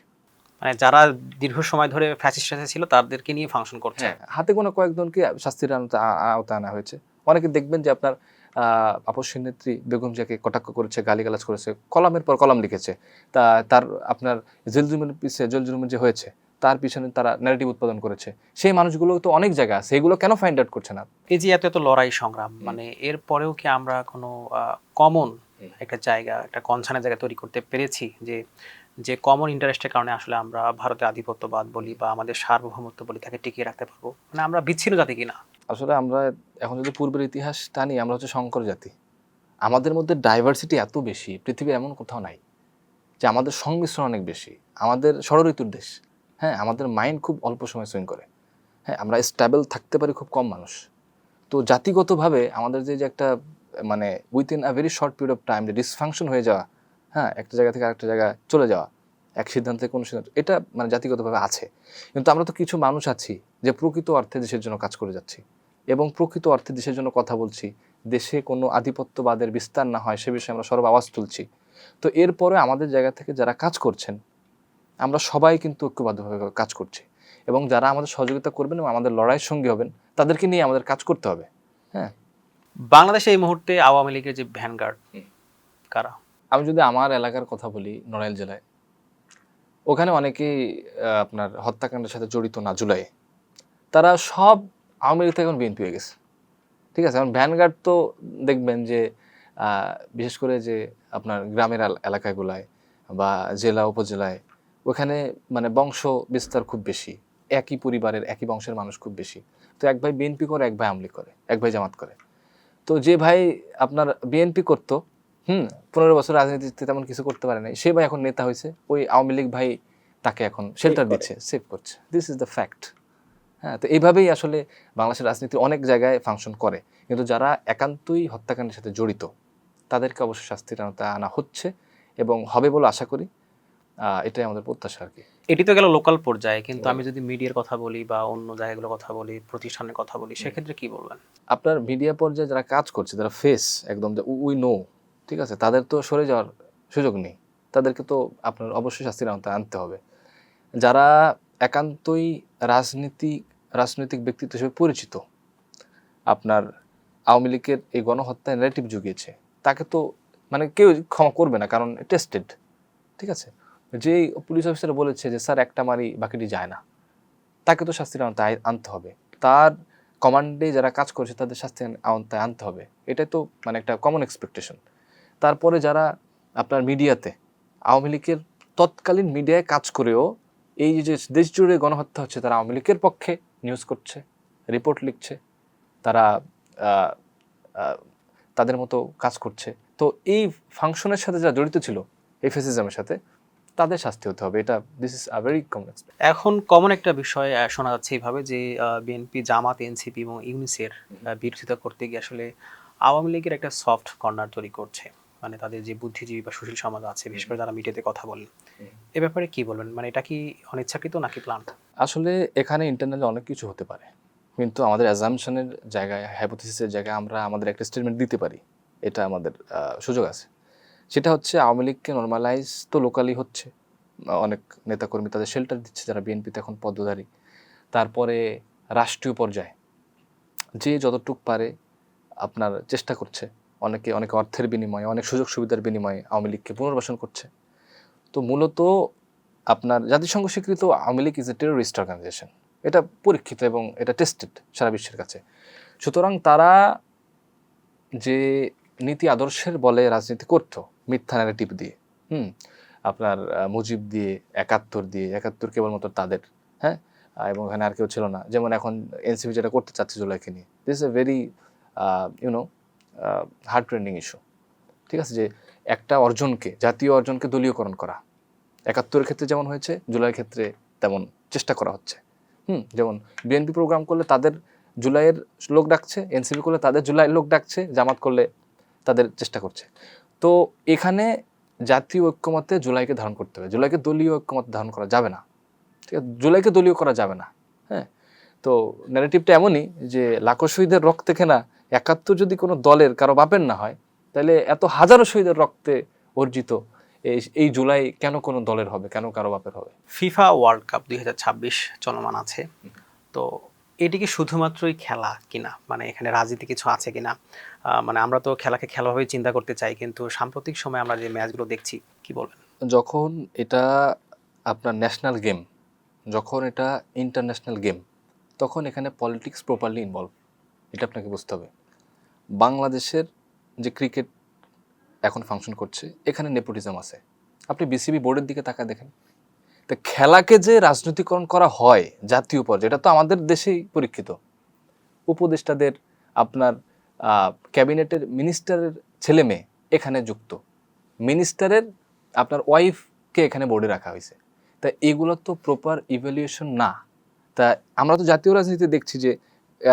মানে যারা দীর্ঘ সময় ধরে ফ্যাসিস্ট সাথে ছিল তাদেরকে নিয়ে ফাংশন করছে। হাতে কোনো কয়েকজনকে শাস্তির আওতায় আনা হয়েছে। অনেকে দেখবেন যে আপনার আপসী নেত্রী বেগম জিয়াকে কটাক্ষ করেছে, গালিগালাজ করেছে, কলামের পর কলাম লিখেছে। তার আপনার জেল জুলুমের যে হয়েছে তার পিছনে তারা ন্যারেটিভ উৎপাদন করেছে। সেই মানুষগুলো তো অনেক জায়গা আছে, এগুলো কেন ফাইন্ড আউট করছে না? এই যে এত এত লড়াই সংগ্রাম, মানে এর পরেও কি আমরা কোনো কমন একটা জায়গা, একটা কনসার্নের জায়গা তৈরি করতে পেরেছি, যে যে কমন ইন্টারেস্টের কারণে আসলে আমরা ভারতের আধিপত্যবাদ বলি বা আমাদের সার্বভৌমত্ব বলি তাকে টিকিয়ে রাখতে পারবো? মানে আমরা বিচ্ছিন্ন জাতি কিনা? আসলে আমরা এখন যদি পূর্বের ইতিহাস টানি, আমরা হচ্ছে শঙ্কর জাতি। আমাদের মধ্যে ডাইভার্সিটি এত বেশি, পৃথিবীর এমন কোথাও নাই। যে আমাদের সংমিশ্রণ অনেক বেশি, আমাদের ষড়ঋতুর দেশ। হ্যাঁ, আমাদের মাইন্ড খুব অল্প সময় সুইং করে। হ্যাঁ, আমরা স্টেবল থাকতে পারি খুব কম মানুষ। তো জাতিগতভাবে আমাদের যে একটা মানে within a very short period of time যে ডিসফাংশন হয়ে যাওয়া, হ্যাঁ, একটা জায়গা থেকে আরেকটা জায়গায় চলে যাওয়া, এক সিদ্ধান্ত থেকে কোনো সিদ্ধান্ত, এটা মানে জাতিগতভাবে আছে। কিন্তু আমরা তো কিছু মানুষ আছি যে প্রকৃত অর্থে দেশের জন্য কাজ করে যাচ্ছি এবং প্রকৃত অর্থে দেশের জন্য কথা বলছি। দেশে কোনো আধিপত্যবাদের বিস্তার না হয় সে বিষয়ে আমরা সর্ব আওয়াজ তুলছি। তো এরপরে আমাদের জায়গা থেকে যারা কাজ করছেন, আমরা সবাই কিন্তু ঐক্যবদ্ধভাবে কাজ করছি এবং যারা আমাদের সহযোগিতা করবেন এবং আমাদের লড়াইয়ের সঙ্গী হবেন তাদেরকে নিয়ে আমাদের কাজ করতে হবে। হ্যাঁ, বাংলাদেশে এই মুহূর্তে আওয়ামী লীগের যে ভ্যানগার্ড কারা? আমি যদি আমার এলাকার কথা বলি, নড়াইল জেলায় ওখানে অনেকেই আপনার হত্যাকাণ্ডের সাথে জড়িত না, জুলাইয়ে তারা সব আওয়ামী লীগ থেকে এখন বিএনপি হয়ে গেছে। ঠিক আছে, এখন ভ্যানগার্ড তো দেখবেন যে বিশেষ করে যে আপনার গ্রামের এলাকাগুলায় বা জেলা উপজেলায় ওখানে মানে বংশ বিস্তার খুব বেশি, একই পরিবারের একই বংশের মানুষ খুব বেশি। তো এক ভাই বিএনপি করে, এক ভাই আওয়ামী লীগ করে, এক ভাই জামাত করে। তো যে ভাই আপনার বিএনপি করতো 15 বছর রাজনীতিতে তেমন কিছু করতে পারে নাই, সে ভাই এখন নেতা হয়েছে, ওই আওয়ামী লীগ ভাই তাকে এখন শেল্টার দিচ্ছে, সেভ করছে। This is the fact. হ্যাঁ, তো এইভাবেই আসলে বাংলাদেশের রাজনীতি অনেক জায়গায় ফাংশন করে। কিন্তু যারা একান্তই হত্যাকাণ্ডের সাথে জড়িত তাদেরকে অবশ্যই শাস্তির আওতায় আনা হচ্ছে এবং হবে বলে আশা করি। এটাই আমাদের প্রত্যাশা আর কি। এটি তো গেল লোকাল পর্যায়ে, কিন্তু আমি যদি মিডিয়ার কথা বলি বা অন্য জায়গাগুলোর কথা বলি, প্রতিষ্ঠানের কথা বলি, সেক্ষেত্রে কি বলবেন? আপনার মিডিয়া পর্যায়ে যারা কাজ করছে, যারা ফেস একদম উই নো, ঠিক আছে, তাদের তো সরে যাওয়ার সুযোগ নেই। তাদেরকে তো আপনার অবশ্যই শাস্তির আওতায় আনতে হবে। যারা একান্তই রাজনৈতিক ব্যক্তিত্ব হিসেবে পরিচিত, আপনার আওয়ামী লীগের এই গণহত্যায় ন্যারেটিভ জুগিয়েছে, তাকে তো মানে কেউ ক্ষমা করবে না, কারণ টেস্টেড। ঠিক আছে, যেই পুলিশ অফিসার বলেছে যে স্যার একটা মারি বাকিটি যায় না, তাকে তো শাস্তির আওতায় আনতে হবে। তার কমান্ডে যারা কাজ করছে তাদের শাস্তির আওতায় আনতে হবে, এটাই তো মানে একটা কমন এক্সপেকটেশন। তারপরে যারা আপনার মিডিয়াতে আওয়ামী লীগের তৎকালীন মিডিয়ায় কাজ করেও এই যে দেশ জুড়ে গণহত্যা হচ্ছে, তারা আওয়ামী লীগের পক্ষে নিউজ করছে, রিপোর্ট লিখছে, তারা তাদের মতো কাজ করছে। তো এই ফাংশনের সাথে যারা জড়িত ছিল এই ফ্যাসিজমের সাথে, তাদের শাস্তি হতে হবে। এটা this is a very common. এখন কমন একটা বিষয় শোনা যাচ্ছে এইভাবে যে বিএনপি, জামাত, এনসিপি এবং ইউনিসের বিরোধিতা করতে গিয়ে আসলে আওয়ামী লীগের একটা সফট কর্নার তৈরি করছে। মানে তাদের যে বুদ্ধিজীবী বা সুশীল সমাজ আছে, বিশেষ করে যারা মিডিয়াতে কথা বলেন, এ ব্যাপারে কি বলবেন? মানে এটা কি অনিচ্ছাকৃত নাকি প্ল্যান্ট? আসলে এখানে ইন্টারনালি অনেক কিছু হতে পারে, কিন্তু আমাদের অ্যাজাম্পশনের জায়গায়, হাইপোথিসিসের জায়গায় আমরা আমাদের একটা স্টেটমেন্ট দিতে পারি, এটা আমাদের সুযোগ আছে। সেটা হচ্ছে আওয়ামী লীগকে নর্মালাইজ তো লোকালি হচ্ছে, অনেক নেতাকর্মী তাদের শেল্টার দিচ্ছে যারা বিএনপিতে এখন পদধারী। তারপরে রাষ্ট্রীয় পর্যায়ে যে যতটুক পারে আপনার চেষ্টা করছে, অনেকে অর্থের বিনিময়ে, অনেক সুযোগ সুবিধার বিনিময়ে আওয়ামী লীগকে পুনর্বাসন করছে। তো মূলত আপনার জাতিসংঘ স্বীকৃত Awami League is a terrorist organization, এটা পরীক্ষিত এবং এটা টেস্টেড সারা বিশ্বের কাছে। সুতরাং তারা যে নীতি আদর্শের বলে রাজনীতি করতো মিথ্যা ন্যারেটিভ দিয়ে, আপনার মুজিব দিয়ে, ৭১ কেবলমাত্র তাদের, হ্যাঁ, এবং এখানে আর কেউ ছিল না। যেমন এখন এনসিপি যেটা করতে চাচ্ছে জুলাইকে নিয়ে, this is a very hard trending issue. ঠিক আছে, যে একটা অর্জনকে, জাতীয় অর্জনকে দলীয়করণ করা, ৭১-এর ক্ষেত্রে যেমন হয়েছে, জুলাইয়ের ক্ষেত্রে তেমন চেষ্টা করা হচ্ছে। যেমন বিএনপি প্রোগ্রাম করলে তাদের জুলাইয়ের লোক ডাকছে, এনসিপি করলে তাদের জুলাইয়ের লোক ডাকছে, জামাত করলে তাদের চেষ্টা করছে। তো এখানে জাতীয় ঐক্যমতে জুলাইকে ধারণ করতে হবে, জুলাইকে দলীয় ঐক্যমতে ধারণ করা যাবে না। ঠিক আছে, জুলাইকে দলীয় করা যাবে না। হ্যাঁ, তো ন্যারেটিভটা এমনই যে লাখো শহীদের রক্তে কেনা ৭১ যদি কোনো দলের কারো বাপের না হয়, তাহলে এত হাজারো শহীদের রক্তে অর্জিত এই জুলাই কেন কোনো দলের হবে, কেন কারো বাপের হবে? ফিফা ওয়ার্ল্ড কাপ 2026 চলমান আছে, তো এটি কি শুধুমাত্রই খেলা কিনা, মানে এখানে রাজনীতি কিছু আছে কিনা? মানে আমরা তো খেলাকে খেলাভাবেই চিন্তা করতে চাই, কিন্তু সাম্প্রতিক সময় আমরা যে ম্যাচগুলো দেখছি, কি বলবেন? যখন এটা আপনার ন্যাশনাল গেম, যখন এটা ইন্টারন্যাশনাল গেম, তখন এখানে পলিটিক্স প্রপারলি ইনভলভ, এটা আপনাকে বুঝতে হবে। বাংলাদেশের যে ক্রিকেট এখন ফাংশন করছে, এখানে নেপোটিজম আছে। আপনি বিসিবি বোর্ডের দিকে তাকায় দেখেন, তো খেলাকে যে রাজনৈতিকরণ করা হয় জাতীয় পর্যায়ে, এটা তো আমাদের দেশেই পরীক্ষিত। উপদেষ্টাদের, আপনার ক্যাবিনেটের মিনিস্টারের ছেলে মেয়ে এখানে যুক্ত, মিনিস্টারের আপনার ওয়াইফকে এখানে বোর্ডে রাখা হয়েছে। তা এগুলো তো প্রপার ইভ্যালুয়েশন না। তা আমরা তো জাতীয় রাজনীতি দেখছি যে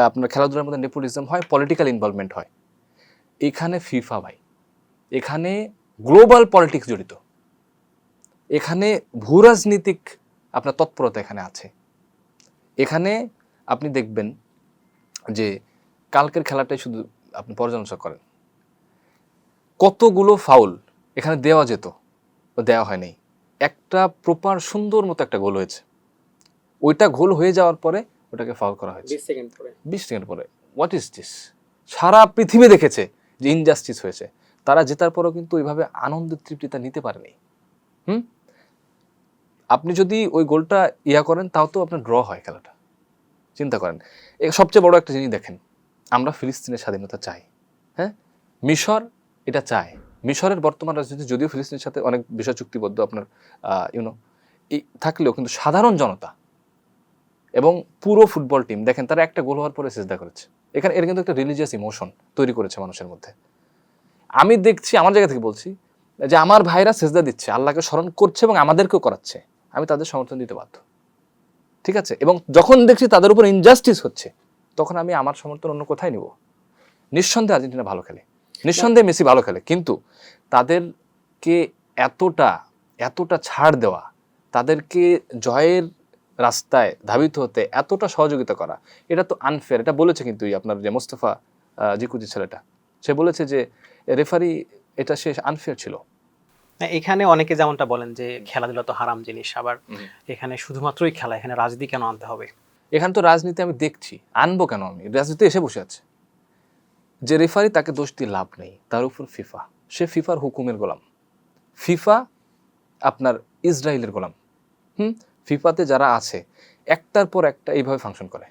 আপনার খেলাধুলার মধ্যে নেপোটিজম হয়, পলিটিক্যাল ইনভলভমেন্ট হয়। এখানে ফিফা ভাই, এখানে গ্লোবাল পলিটিক্স জড়িত, এখানে ভূরাজনীতিক আপনার তৎপরতা এখানে আছে। এখানে আপনি দেখবেন যে কালকের খেলাটাই শুধু আপনি পর্যালোচনা করেন, কতগুলো ফাউল এখানে দেওয়া যেত, দেওয়া হয়নি। একটা প্রপার সুন্দর মতো একটা গোল হয়েছে, ওইটা গোল হয়ে যাওয়ার পরে ওটাকে ফাউল করা হয়েছে 20 সেকেন্ড পরে। What is this? সারা পৃথিবী দেখেছে যে ইনজাস্টিস হয়েছে, তারা জেতার পরেও কিন্তু ওইভাবে আনন্দের তৃপ্তিটা নিতে পারেনি। আপনি যদি ওই গোলটা করেন, তাও তো আপনার ড্র হয় খেলাটা। চিন্তা করেন, সবচেয়ে বড় একটা জিনিস দেখেন, আমরা ফিলিস্তিনের স্বাধীনতা চাই। হ্যাঁ, মিশর এটা চায়। মিশরের বর্তমান রাজনীতি যদিও ফিলিস্তিনের সাথে অনেক বিষয় চুক্তিবদ্ধ আপনার থাকলেও, কিন্তু সাধারণ জনতা এবং পুরো ফুটবল টিম দেখেন, তারা একটা গোল হওয়ার পরে সিজদা করেছে। এখানে এর কিন্তু একটা রিলিজিয়াস ইমোশন তৈরি করেছে মানুষের মধ্যে। আমি দেখছি, আমার জায়গা থেকে বলছি যে আমার ভাইরা সিজদা দিচ্ছে, আল্লাহকে স্মরণ করছে এবং আমাদেরকেও করাচ্ছে, আমি তাদের সমর্থন দিতে বাধ্য। ঠিক আছে, এবং যখন দেখছি তাদের উপর ইনজাস্টিস হচ্ছে, তখন আমি আমার সমর্থন অন্য কোথায় নিব? নিঃসন্দেহে আর্জেন্টিনা ভালো খেলে, নিঃসন্দেহে মেসি ভালো খেলে, কিন্তু তাদেরকে এতটা ছাড় দেওয়া, তাদেরকে জয়ের রাস্তায় ধাবিত হতে এতটা সহযোগিতা করা, এটা তো আনফেয়ার। এটা বলেছে কিন্তু আপনার যে মোস্তফা জিকুজি ছেলেটা, সে বলেছে যে রেফারি এটা সে আনফেয়ার ছিল। এখানে অনেকে যেমনটা বলেন যে খেলাধুলা তো হারাম জিনিস, আবার এখানে শুধুমাত্রই খেলা, এখানে রাজনীতি কেন আনতে হবে? এখানে তো রাজনীতি আমি দেখছি, আনবো কেন? আমি রাজনীতি এসে বসে আছে। যে রেফারি, তাকে দোষ দিয়ে লাভ নেই, তার উপর ফিফা, সে ফিফার হুকুমের গোলাম। ফিফা আপনার ইসরায়েলের গোলাম। ফিফাতে যারা আছে একটার পর একটা এইভাবে ফাংশন করে।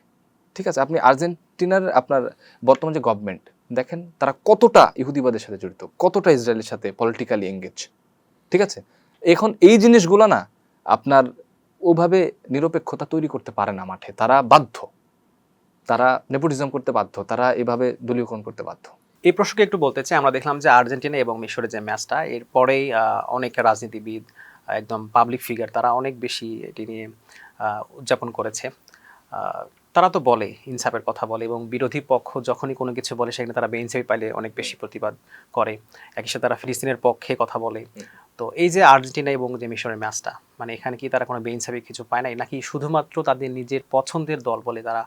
ঠিক আছে, আপনি আর্জেন্টিনার আপনার বর্তমান যে গভর্নমেন্ট দেখেন, তারা কতটা ইহুদিবাদের সাথে জড়িত, কতটা ইসরায়েলের সাথে পলিটিক্যালি এঙ্গেজ। ঠিক আছে, এখন এই জিনিসগুলো না আপনার ওভাবে নিরপেক্ষতা তৈরি করতে পারে না মাঠে, তারা বাধ্য, তারা নেপোটিজম করতে বাধ্য, তারা এভাবে দলীয়করণ করতে বাধ্য। এই প্রসঙ্গে একটু বলতে চাই, আমরা দেখলাম যে আর্জেন্টিনা এবং মিশরের যে ম্যাচটা, এরপরেই অনেক রাজনীতিবিদ, একদম পাবলিক ফিগার, তারা অনেক বেশি এটি নিয়ে উদযাপন করেছে। তারা তো বলে, ইনসাফের কথা বলে, এবং বিরোধী পক্ষ যখনই কোনো কিছু বলে সেখানে তারা বেইনসাফি পাইলে অনেক বেশি প্রতিবাদ করে। একই সাথে তারা ফিলিস্তিনের পক্ষে কথা বলে। তো এই যে আর্জেন্টিনা এবং যে মিশরের ম্যাচটা, মানে এখানে কি তারা কোনো বেইনসাফি কিছু পায় নাই, নাকি শুধুমাত্র তাদের নিজের পছন্দের দল বলে তারা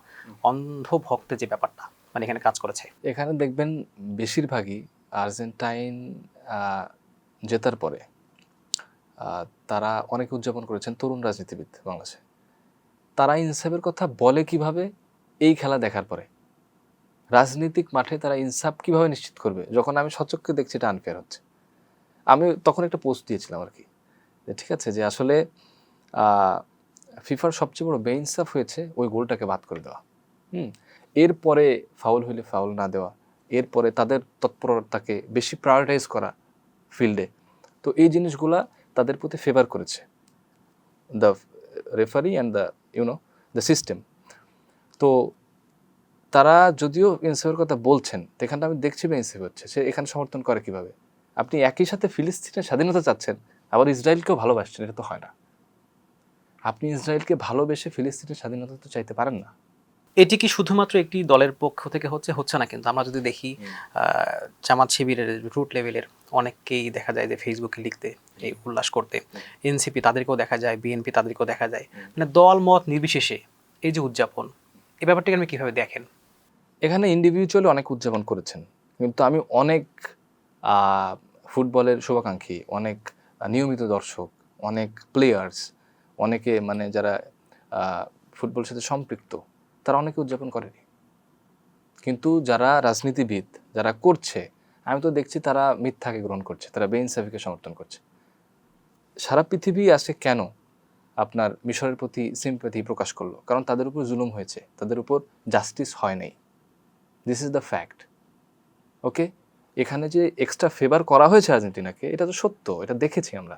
অন্ধভক্তের যে ব্যাপারটা, মানে এখানে কাজ করেছে? এখানে দেখবেন বেশিরভাগই আর্জেন্টাইন জেতার পরে তারা অনেকে উদযাপন করেছেন, তরুণ রাজনীতিবিদ বাংলাদেশে। তারা ইনসাফের কথা বলে কিভাবে? এই খেলা দেখার পরে। রাজনৈতিক মাঠে তারা ইনসাফ কিভাবে নিশ্চিত করবে, যখন আমি সচক্ষে দেখছি এটা আনফেয়ার হচ্ছে। আমি তখন একটা পোস্ট দিয়েছিলাম আর কি, যে ঠিক আছে, যে আসলে ফিফার সবচেয়ে বড় বেইনসাফ হয়েছে ওই গোলটাকে বাদ করে দেওয়া। এরপরে ফাউল হইলে ফাউল না দেওয়া, এরপরে তাদের তৎপরতাকে বেশি প্রায়োরিটাইজ করা ফিল্ডে। তো এই জিনিসগুলা তাদের প্রতি ফেভার করেছে the referee and the system. তো তারা যদিও ইনসাফের কথা বলছেন, এখানটা আমি দেখছি ইনসাফ হচ্ছে, সে এখানে সমর্থন করে কিভাবে? আপনি একই সাথে ফিলিস্তিনের স্বাধীনতা চাচ্ছেন, আবার ইসরায়েলকেও ভালোবাসছেন, এটা তো হয় না। আপনি ইসরায়েলকে ভালোবেসে ফিলিস্তিনের স্বাধীনতা তো চাইতে পারেন না। এটি কি শুধুমাত্র একটি দলের পক্ষ থেকে হচ্ছে না, কিন্তু আমরা যদি দেখি জামাত শিবিরের রুট লেভেলের অনেককেই দেখা যায় যে ফেসবুকে লিখতে, এই উল্লাস করতে, এনসিপি তাদেরকেও দেখা যায়, বিএনপি তাদেরকেও দেখা যায়, মানে দল মত নির্বিশেষে এই যে উদযাপন, এই ব্যাপারটাকে আপনি কিভাবে দেখেন? এখানে ইন্ডিভিজুয়ালি অনেক উদযাপন করেছেন, কিন্তু আমি অনেক ফুটবলের শুভাকাঙ্ক্ষী, অনেক নিয়মিত দর্শক, অনেক প্লেয়ার্স, অনেকে মানে যারা ফুটবলের সাথে সম্পৃক্ত, তারা অনেকে উদযাপন করেনি। কিন্তু যারা রাজনীতিবিদ, যারা করছে, আমি তো দেখছি তারা মিথ্যাকে গ্রহণ করছে, তারা বেইনসাফিকে সমর্থন করছে। সারা পৃথিবী আসে কেন আপনার মিশরের প্রতি সিম্প্যাথি প্রকাশ করলো? কারণ তাদের উপর জুলুম হয়েছে, তাদের উপর জাস্টিস হয় নাই। This is the fact. Okay, এখানে যে এক্সট্রা ফেভার করা হয়েছে আর্জেন্টিনাকে, এটা তো সত্য, এটা দেখেছি আমরা।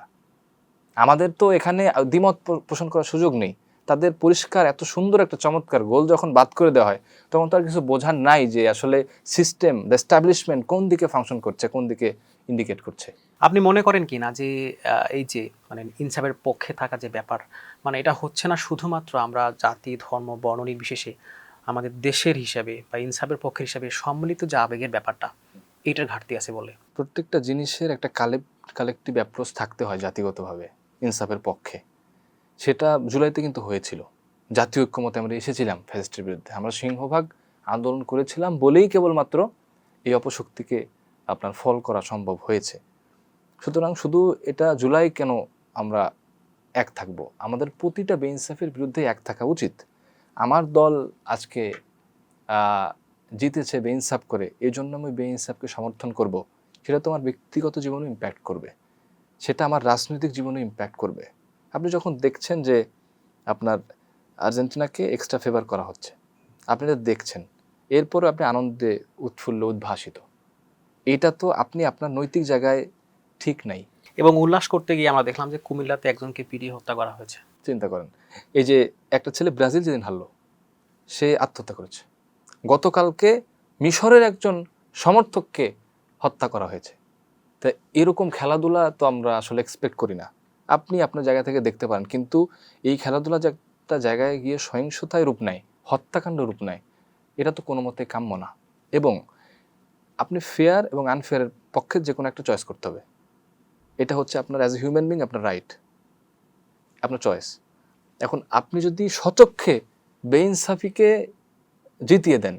আমাদের তো এখানে দ্বিমত পোষণ করার সুযোগ নেই। তাদের পরিষ্কার এত সুন্দর একটা চমৎকার গোল যখন বাদ করে দেওয়া হয়, তখন তো আর কিছু বোঝার নাই যে আসলে সিস্টেম, দ্য এস্টাবলিশমেন্ট কোন দিকে ফাংশন করছে, কোন দিকে ইন্ডিকেট করছে। আপনি মনে করেন কি না যে এই যে মানে ইনসাফের পক্ষে থাকা যে ব্যাপার, মানে এটা হচ্ছে না শুধুমাত্র আমরা জাতি ধর্ম বর্ণ নির্বিশেষে আমাদের দেশের হিসাবে বা ইনসাফের পক্ষের হিসাবে সম্মিলিত যে আবেগের ব্যাপারটা, এইটার ঘাটতি আছে বলে? প্রত্যেকটা জিনিসের একটা কালেকটিভ অ্যাপ্রোচ থাকতে হয় জাতিগতভাবে ইনসাফের পক্ষে। সেটা জুলাইতে কিন্তু হয়েছিল। জাতীয় ঐক্যমতে আমরা এসেছিলাম ফ্যাসিস্টের বিরুদ্ধে, আমরা সিংহভাগ আন্দোলন করেছিলাম বলেই কেবলমাত্র এই অপশক্তিকে আপনার ফল করা সম্ভব হয়েছে। সুতরাং শুধু এটা জুলাই কেন আমরা এক থাকবো, আমাদের প্রতিটা বেইনসাফের বিরুদ্ধে এক থাকা উচিত। আমার দল আজকে জিতেছে বেইনসাফ করে, এই জন্য আমি বেইনসাফকে সমর্থন করব, সেটা তো আমার ব্যক্তিগত জীবনে ইম্প্যাক্ট করবে, সেটা আমার রাজনৈতিক জীবনে ইম্প্যাক্ট করবে। আপনি যখন দেখছেন যে আপনার আর্জেন্টিনাকে এক্সট্রা ফেভার করা হচ্ছে, আপনি এটা দেখছেন, এরপরে আপনি আনন্দে উৎফুল্ল উদ্ভাসিত, এটা তো আপনি আপনার নৈতিক জায়গায় ঠিক নাই। এবং উল্লাস করতে গিয়ে আমরা দেখলাম যে কুমিল্লাতে একজনকে পিটিয়ে হত্যা করা হয়েছে। চিন্তা করেন, এই যে একটা ছেলে ব্রাজিল যেদিন হারলো, সে আত্মহত্যা করেছে। গতকালকে মিশরের একজন সমর্থককে হত্যা করা হয়েছে। তা এরকম খেলাধুলা তো আমরা আসলে এক্সপেক্ট করি না। আপনি আপনার জায়গা থেকে দেখতে পারেন, কিন্তু এই খেলাধুলা যে একটা জায়গায় গিয়ে সহিংসতায় রূপ নেয়, হত্যাকাণ্ড রূপ নেয়, এটা তো কোনো মতে কাম্য না। এবং আপনি ফেয়ার এবং আনফেয়ারের পক্ষে যে কোনো একটা চয়েস করতে হবে। এটা হচ্ছে আপনার অ্যাজ এ হিউম্যান বিং আপনার রাইট, আপনার চয়েস। এখন আপনি যদি সচক্ষে বেইনসাফিকে জিতিয়ে দেন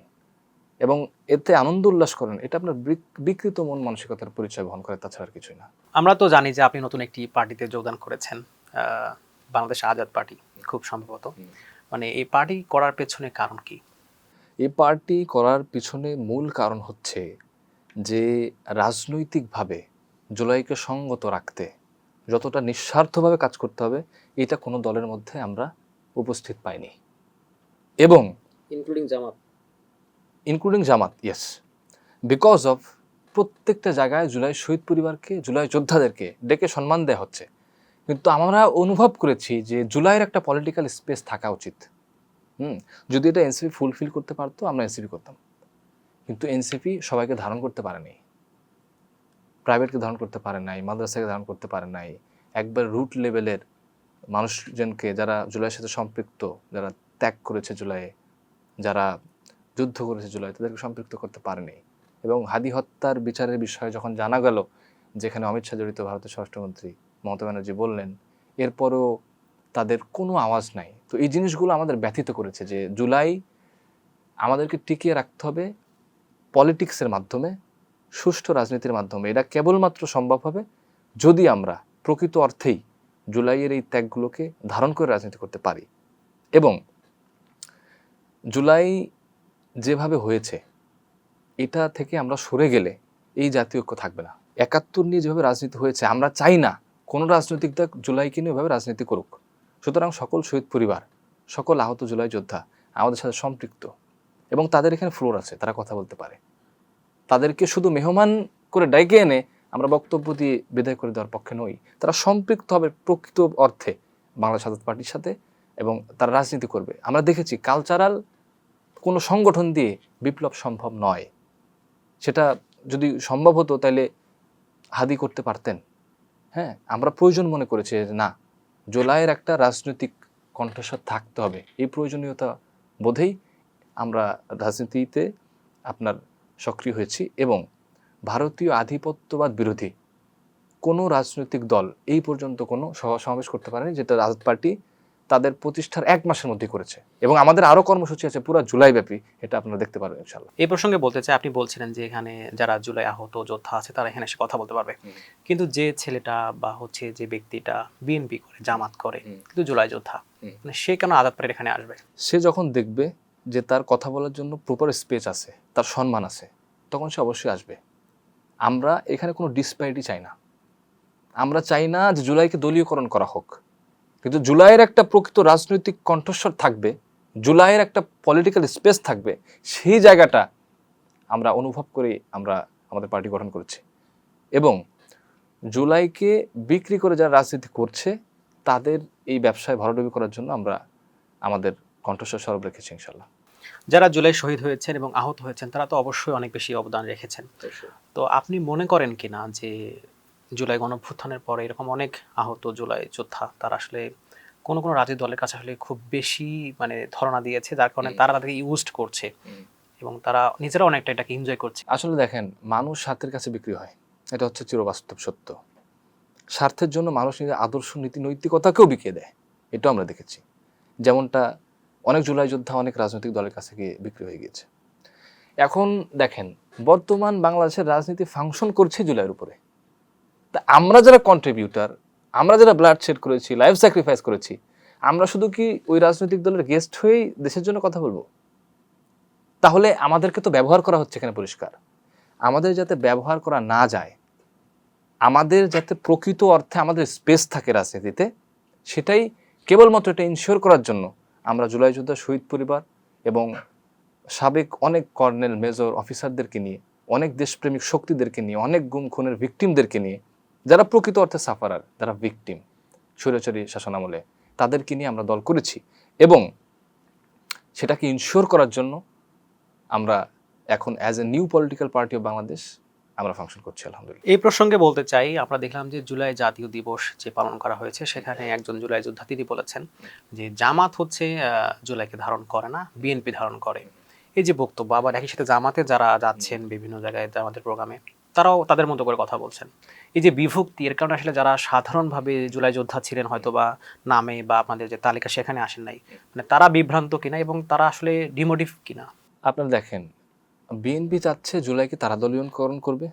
এবং এতে আনন্দ উল্লাস করেন, এটা আপনার বিকৃত মন মানসিকতার পরিচয় বহন করে, তাছাড়া আর কিছুই না। আমরা তো জানি যে আপনি নতুন একটি পার্টিতে যোগদান করেছেন, বাংলাদেশ আজাদ পার্টি খুব সম্ভবত। মানে এই পার্টি করার পেছনে কারণ কি? এই পার্টি করার পিছনে মূল কারণ হচ্ছে যে রাজনৈতিকভাবে জুলাইকে সঙ্গত রাখতে যতটা নিঃস্বার্থভাবে কাজ করতে হবে, এটা কোনো দলের মধ্যে আমরা উপস্থিত পাইনি। এবং including Jamaat, yes, because of প্রত্যেকটা জায়গায় জুলাই শহীদ পরিবারকে, জুলাই যোদ্ধাদেরকে ডেকে সম্মান দেওয়া হচ্ছে। কিন্তু আমরা অনুভব করেছি যে জুলাইয়ের একটা পলিটিক্যাল স্পেস থাকা উচিত। যদি এটা এনসিপি ফুলফিল করতে পারতো, আমরা এনসিপি করতাম। কিন্তু এনসিপি সবাইকে ধারণ করতে পারেনি, প্রাইভেটকে ধারণ করতে পারে নাই, মাদ্রাসাকে ধারণ করতে পারে নাই, একবার রুট লেভেলের মানুষজনকে যারা জুলাইয়ের সাথে সম্পৃক্ত, যারা ত্যাগ করেছে জুলাইয়ে, যারা যুদ্ধ করেছে জুলাই, তাদেরকে সম্পৃক্ত করতে পারেনি। এবং হাদি হত্যার বিচারের বিষয়ে যখন জানা গেল, যেখানে অমিত শাহ জড়িত, ভারতের স্বরাষ্ট্রমন্ত্রী মমতা ব্যানার্জি বললেন, এরপরও তাদের কোনো আওয়াজ নাই। তো এই জিনিসগুলো আমাদের ব্যথিত করেছে যে জুলাই আমাদেরকে টিকিয়ে রাখতে হবে পলিটিক্সের মাধ্যমে, সুষ্ঠু রাজনীতির মাধ্যমে। এটা কেবলমাত্র সম্ভব হবে যদি আমরা প্রকৃত অর্থেই জুলাইয়ের এই ত্যাগগুলোকে ধারণ করে রাজনীতি করতে পারি। এবং জুলাই যেভাবে হয়েছে, এটা থেকে আমরা সরে গেলে এই জাতীয় ঐক্য থাকবে না। ৭১ নিয়ে যেভাবে রাজনীতি হয়েছে, আমরা চাই না কোনো রাজনৈতিক দল জুলাইকে নিয়ে এভাবে রাজনীতি করুক। সুতরাং সকল শহীদ পরিবার, সকল আহত জুলাই যোদ্ধা আমাদের সাথে সম্পৃক্ত, এবং তাদের এখানে ফ্লোর আছে, তারা কথা বলতে পারে। তাদেরকে শুধু মেহমান করে ডেকে এনে আমরা বক্তব্য দিয়ে বিদায় করে দেওয়ার পক্ষে নই। তারা সম্পৃক্ত হবে প্রকৃত অর্থে বাংলাদেশ আজাদ পার্টির সাথে, এবং তারা রাজনীতি করবে। আমরা দেখেছি কালচারাল কোনো সংগঠন দিয়ে বিপ্লব সম্ভব নয়। সেটা যদি সম্ভব হতো তাহলে হাদি করতে পারতেন। হ্যাঁ, আমরা প্রয়োজন মনে করেছি যে না, জুলাইয়ের একটা রাজনৈতিক কণ্ঠস্বর থাকতে হবে। এই প্রয়োজনীয়তা বোধেই আমরা রাজনীতিতে আপনার সক্রিয় হয়েছি এবং ভারতীয় আধিপত্যবাদ বিরোধী কোনো রাজনৈতিক দল এই পর্যন্ত কোনো সমাবেশ করতে পারেনি, যেটা রাজদ পার্টি তাদের প্রতিষ্ঠার 1 মাসের মধ্যে করেছে। এবং আমাদের আরও কর্মসূচি আছে পুরো জুলাই ব্যাপী, এটা আপনারা দেখতে পারবেন ইনশাল্লাহ। এই প্রসঙ্গে বলতে চাই, আপনি বলছিলেন যে এখানে যারা জুলাই আহত যোদ্ধা আছে তারা এখানে এসে কথা বলতে পারবে, কিন্তু যে ছেলেটা বা হচ্ছে যে ব্যক্তিটা বিএনপি করে, জামাত করে, কিন্তু জুলাই যোদ্ধা, মানে সে কেন আজাদ পার্টির এখানে আসবে? সে যখন দেখবে যে তার কথা বলার জন্য প্রপার স্পেস আছে, তার সম্মান আছে, তখন সে অবশ্যই আসবে। আমরা এখানে কোনো ডিসপ্যারিটি চাই না। আমরা চাই না যে জুলাইকে দলীয়করণ করা হোক, কিন্তু জুলাইয়ের একটা প্রকৃত রাজনৈতিক কণ্ঠস্বর থাকবে, জুলাইয়ের একটা পলিটিক্যাল স্পেস থাকবে, সেই জায়গাটা আমরা অনুভব করে আমরা আমাদের পার্টি গঠন করেছি। এবং জুলাইকে বিক্রি করে যারা রাজনীতি করছে তাদের এই ব্যবসায় ভরাডুবি করার জন্য আমরা আমাদের কণ্ঠস্বর সরব রেখেছি ইনশাল্লাহ। যারা জুলাই শহীদ হয়েছেন এবং আহত হয়েছেন তারা তো অবশ্যই অনেক বেশি অবদান রেখেছেন। তো আপনি মনে করেন কিনা যে জুলাই গণঅভ্যুত্থানের পরে এরকম অনেক আহত জুলাই যোদ্ধা তারা আসলে কোনো রাজনৈতিক দলের কাছে আসলে খুব বেশি মানে ধরনা দিয়েছে, যার কারণে তারা তাদেরকে ইউজড করছে এবং তারা নিজেরা অনেকটা এটাকে এনজয় করছে? আসলে দেখেন, মানুষ স্বার্থের কাছে বিক্রি হয়, এটা হচ্ছে চিরবাস্তব সত্য। স্বার্থের জন্য মানুষ নিজের আদর্শ, নীতি, নৈতিকতাকেও বিকিয়ে দেয়, এটাও আমরা দেখেছি। যেমনটা অনেক জুলাই যোদ্ধা অনেক রাজনৈতিক দলের কাছে গিয়ে বিক্রি হয়ে গিয়েছে। এখন দেখেন, বর্তমান বাংলাদেশের রাজনীতি ফাংশন করছে জুলাইয়ের উপরে। তা আমরা যারা কন্ট্রিবিউটার, আমরা যারা ব্লাড শেড করেছি, লাইফ স্যাক্রিফাইস করেছি, আমরা শুধু কি ওই রাজনৈতিক দলের গেস্ট হয়েই দেশের জন্য কথা বলবো? তাহলে আমাদেরকে তো ব্যবহার করা হচ্ছে এখানে পরিষ্কার। আমাদের যাতে ব্যবহার করা না যায়, আমাদের যাতে প্রকৃত অর্থে আমাদের স্পেস থাকে রাজনীতিতে, সেটাই কেবলমাত্র এটা ইনশিওর করার জন্য আমরা জুলাই যোদ্ধা শহীদ পরিবার এবং সাবেক অনেক কর্নেল, মেজর অফিসারদেরকে নিয়ে, অনেক দেশপ্রেমিক শক্তিদেরকে নিয়ে, অনেক গুম খুনের ভিকটিমদেরকে নিয়ে, যারা প্রকৃত অর্থে সাফারার, যারা ভিকটিম স্বৈরাচারী শাসনামলে, তাদেরকে নিয়ে আমরা দল করেছি। এবং সেটাকে ইনশিওর করার জন্য আমরা এখন as a new political party of Bangladesh আমরা ফাংশন করছি আলহামদুলিল্লাহ। এই প্রসঙ্গে বলতে চাই, আমরা দেখলাম যে জুলাই জাতীয় দিবস যে পালন করা হয়েছে সেখানে একজন জুলাই যোদ্ধা তিনি বলেছেন যে জামাত হচ্ছে জুলাইকে ধারণ করে না, বিএনপি ধারণ করে। এই যে বক্তব্য, আবার একই সাথে জামাতে যারা যাচ্ছেন বিভিন্ন জায়গায় জামাতের প্রোগ্রামে, তারাও তাদের মতো করে কথা বলছেন। এই যে বিভক্তি, এর কারণে আসলে যারা সাধারণভাবে জুলাই যোদ্ধা ছিলেন হয়তো বা নামে বা আপনাদের যে তালিকা সেখানে আসেন নাই, মানে তারা বিভ্রান্ত কিনা এবং তারা আসলে ডিমোটিভ কিনা? আপনারা দেখেন, বিএনপি চাচ্ছে জুলাইকে তারা দলীয়করণ করবে,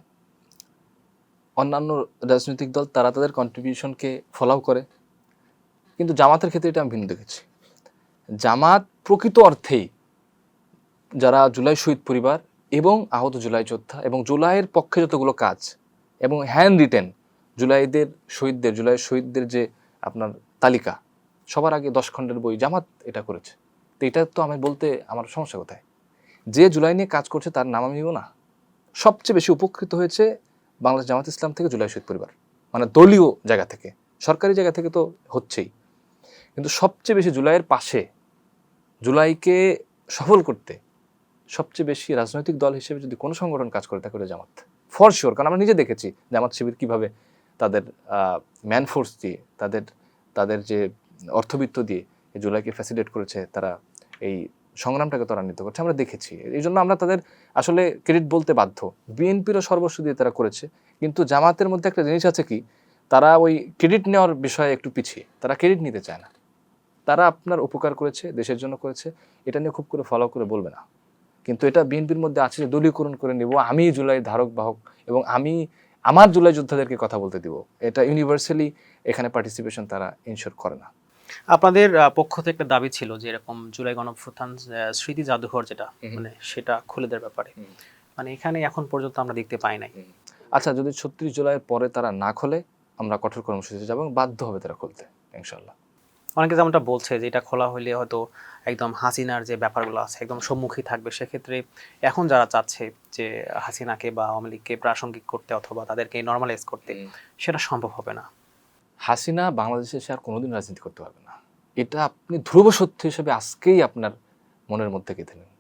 অন্যান্য রাজনৈতিক দল তারা তাদের কন্ট্রিবিউশনকে ফলো করে, কিন্তু জামাতের ক্ষেত্রে এটা আমি ভিন্ন দেখেছি। জামাত প্রকৃত অর্থেই যারা জুলাই শহীদ পরিবার এবং আহত জুলাই যোদ্ধা এবং জুলাইয়ের পক্ষে যতগুলো কাজ এবং হ্যান্ড রিটেন জুলাই শহীদদের যে আপনার তালিকা, সবার আগে 10 খণ্ডের বই জামাত এটা করেছে। তো এটা তো আমি বলতে আমার সমস্যা কোথায়? যে জুলাই নিয়ে কাজ করছে তার নাম আমি নিব না? সবচেয়ে বেশি উপকৃত হয়েছে বাংলাদেশ জামাত ইসলাম থেকে জুলাই শহীদ পরিবার, মানে দলীয় জায়গা থেকে, সরকারি জায়গা থেকে তো হচ্ছেই, কিন্তু সবচেয়ে বেশি জুলাইয়ের পাশে, জুলাইকে সফল করতে সবচেয়ে বেশি রাজনৈতিক দল হিসেবে যদি কোনো সংগঠন কাজ করে থাকে জামাত, ফর শিওর। কারণ আমরা নিজে দেখেছি জামাত শিবির কীভাবে তাদের ম্যান ফোর্স দিয়ে, তাদের যে অর্থবিত্ত দিয়ে এই জুলাইকে ফ্যাসিলিটেট করেছে, তারা এই সংগ্রামটাকে ত্বরান্বিত করছে, আমরা দেখেছি। এই জন্য আমরা তাদের আসলে ক্রেডিট বলতে বাধ্য। বিএনপিরও সর্বস্ব দিয়ে তারা করেছে, কিন্তু জামাতের মধ্যে একটা জিনিস আছে কি, তারা ওই ক্রেডিট নেওয়ার বিষয়ে একটু পিছিয়ে, তারা ক্রেডিট নিতে চায় না। তারা আপনার উপকার করেছে, দেশের জন্য করেছে, এটা নিয়ে খুব করে ফলো করে বলবে না। কিন্তু এটা বিএনপির মধ্যে আছে যে দলীয়করণ করে নেব, আমি জুলাই ধারক বাহক এবং আমি আমার জুলাই যোদ্ধাদেরকে কথা বলতে দিব, এটা ইউনিভার্সালি এখানে পার্টিসিপেশন তারা ইনশিওর করে না। আপনাদের পক্ষ থেকে একটা দাবি ছিল যে এরকম জুলাই গণঅভ্যুত্থান স্মৃতি জাদুঘর যেটা, মানে সেটা খুলে দেওয়ার ব্যাপারে, মানে এখানে এখন পর্যন্ত আমরা দেখতে পাই নাই। আচ্ছা, যদি 36 জুলাইয়ের পরে তারা না খোলে, আমরা কঠোর কর্মসূচিতে যাব এবং বাধ্য হবে তারা খুলতে ইনশাআল্লাহ। অনেকে যেমনটা বলছে যে এটা খোলা হলে হয়তো একদম হাসিনার যে ব্যাপারগুলো আছে একদম সম্মুখী থাকবে, সেক্ষেত্রে এখন যারা চাচ্ছে যে হাসিনাকে বা আওয়ামী লীগকে প্রাসঙ্গিক করতে অথবা তাদেরকে নর্মালাইজ করতে, সেটা সম্ভব হবে না। হাসিনা বাংলাদেশে সে আর কোনোদিন রাজনীতি করতে পারবে না, এটা আপনি ধ্রুব সত্য হিসেবে আজকেই আপনার মনের মধ্যে গেঁথে নিন।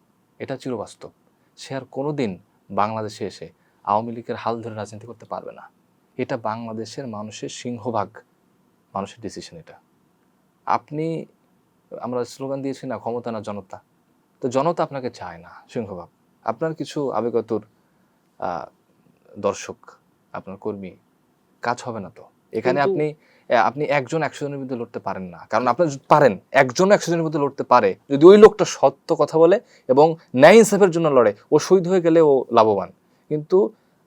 এটা চিরবাস্তব। সে আর কোনোদিন বাংলাদেশে এসে আওয়ামী লীগের হাল ধরে রাজনীতি করতে পারবে না। এটা বাংলাদেশের মানুষের সিংহভাগ মানুষের ডিসিশন। এটা আমরা স্লোগান দিয়েছি না, ক্ষমতা না জনতা। তো জনতা আপনাকে চায় না সিংহভাগ। আপনার কিছু আবেগতুর দর্শক, আপনার কর্মী, কাজ হবে না তো এখানে। কিন্তু আপনি আপনি একজন 100 জনের বিরুদ্ধে লড়তে পারেন না, কারণ আপনি পারেন একজন 100 জনের বিরুদ্ধে লড়তে পারে যদি ওই লোকটা সত্য কথা বলে এবং ন্যায় ইনসাফের জন্য লড়ে। ও শহীদ হয়ে গেলে ও লাভবান। কিন্তু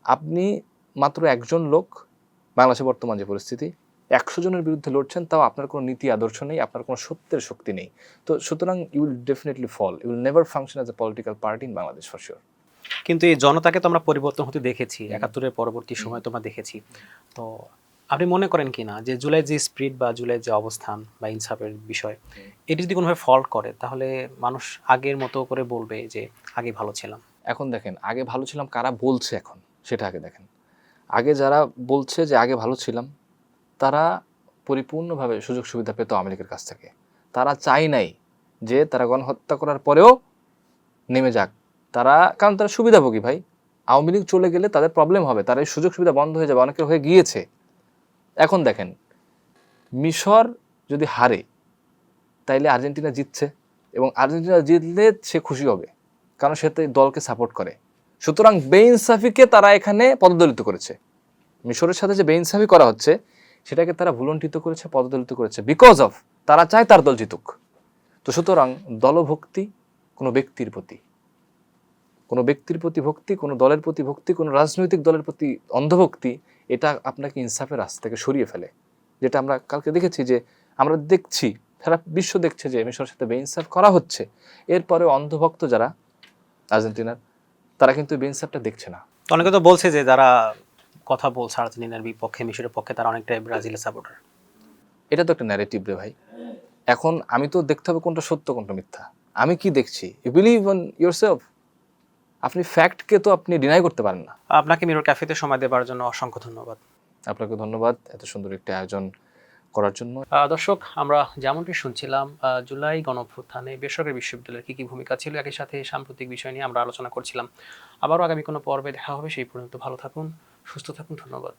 আপনি মাত্র একজন লোক, বাংলাদেশের বর্তমান যে পরিস্থিতি, 100 জনের বিরুদ্ধে লড়ছেন, তাও আপনার কোনো নীতি আদর্শ নেই, আপনার কোনো সত্যের শক্তি নেই। তো সুতরাং you will definitely fall, you will never function as a political party in Bangladesh for sure. কিন্তু এই জনতাকে তো আমরা পরিবর্তন হতে দেখেছি, 71-এর পরবর্তী সময় তোমরা দেখেছি। তো আপনি মনে করেন কি না যে জুলাই যে স্পিরিট বা জুলাই যে অবস্থান বা ইনসাফের বিষয়, এটি যদি কোনোভাবে ফল্ট করে তাহলে মানুষ আগের মতো করে বলবে যে আগে ভালো ছিলাম? এখন দেখেন, আগে ভালো ছিলাম কারা বলছে এখন সেটা আগে দেখেন। আগে যারা বলছে যে আগে ভালো ছিলাম, তারা পরিপূর্ণভাবে সুযোগ সুবিধা পেত আওয়ামী লীগের কাছ থেকে। তারা চাই নাই যে তারা গণহত্যা করার পরেও নেমে যাক। কারণ তারা সুবিধাভোগী ভাই। আওয়ামী লীগ চলে গেলে তাদের প্রবলেম হবে, তার এই সুযোগ সুবিধা বন্ধ হয়ে যাবে, অনেকের হয়ে গিয়েছে। এখন দেখেন, মিশর যদি হারে তাইলে আর্জেন্টিনা জিতছে, এবং আর্জেন্টিনা জিতলে সে খুশি হবে, কারণ সে তো এই দলকে সাপোর্ট করে। সুতরাং বেইনসাফিকে তারা এখানে পদদলিত করেছে। মিশরের সাথে যে বেইনসাফি করা হচ্ছে সেটাকে তারা ভুলণ্ঠিত করেছে, পদদলিত করেছে, বিকজ অফ তারা চায় তার দল জিতুক। তো সুতরাং দলভক্তি, কোনো ব্যক্তির প্রতি ভক্তি, কোনো দলের প্রতি ভক্তি, কোনো রাজনৈতিক দলের প্রতি অন্ধভক্তি, এটা আপনাকে ইনসাফের রাস্তা থেকে সরিয়ে ফেলে। যেটা আমরা কালকে দেখেছি, যে আমরা দেখছি, সারা বিশ্ব দেখছে যে মিশরের সাথে বেইনসাফ করা হচ্ছে। এরপরে অন্ধভক্ত যারা আর্জেন্টিনার, তারা কিন্তু বেইনসাফটা দেখছে না। তো অনেকে তো বলছে যে যারা কথা বলছে আর্জেন্টিনার বিপক্ষে, মিশরের পক্ষে, তারা অনেকটাই ব্রাজিলের সাপোর্টার। এটা তো একটা ন্যারেটিভ রে ভাই। এখন আমি তো দেখতে হবে কোনটা সত্য কোনটা মিথ্যা। আমি কি দেখছি, ইউ বিলিভ অন ইয়োরসেলফ। আপনি ফ্যাক্টকে তো আপনি ডিনাই করতে পারেন না। আপনাকে মিরর ক্যাফেতে সময় দেওয়ার জন্য অসংখ্য ধন্যবাদ। আপনাকে ধন্যবাদ এত সুন্দর একটি আয়োজন করার জন্য। দর্শক, আমরা যেমনটি শুনছিলাম জুলাই গণঅভ্যুত্থানে বেসরকারি বিশ্ববিদ্যালয়ের কী কী ভূমিকা ছিল, একই সাথে সাম্প্রতিক বিষয় নিয়ে আমরা আলোচনা করছিলাম। আবারও আগামী কোনো পর্বে দেখা হবে, সেই পর্যন্ত ভালো থাকুন, সুস্থ থাকুন, ধন্যবাদ।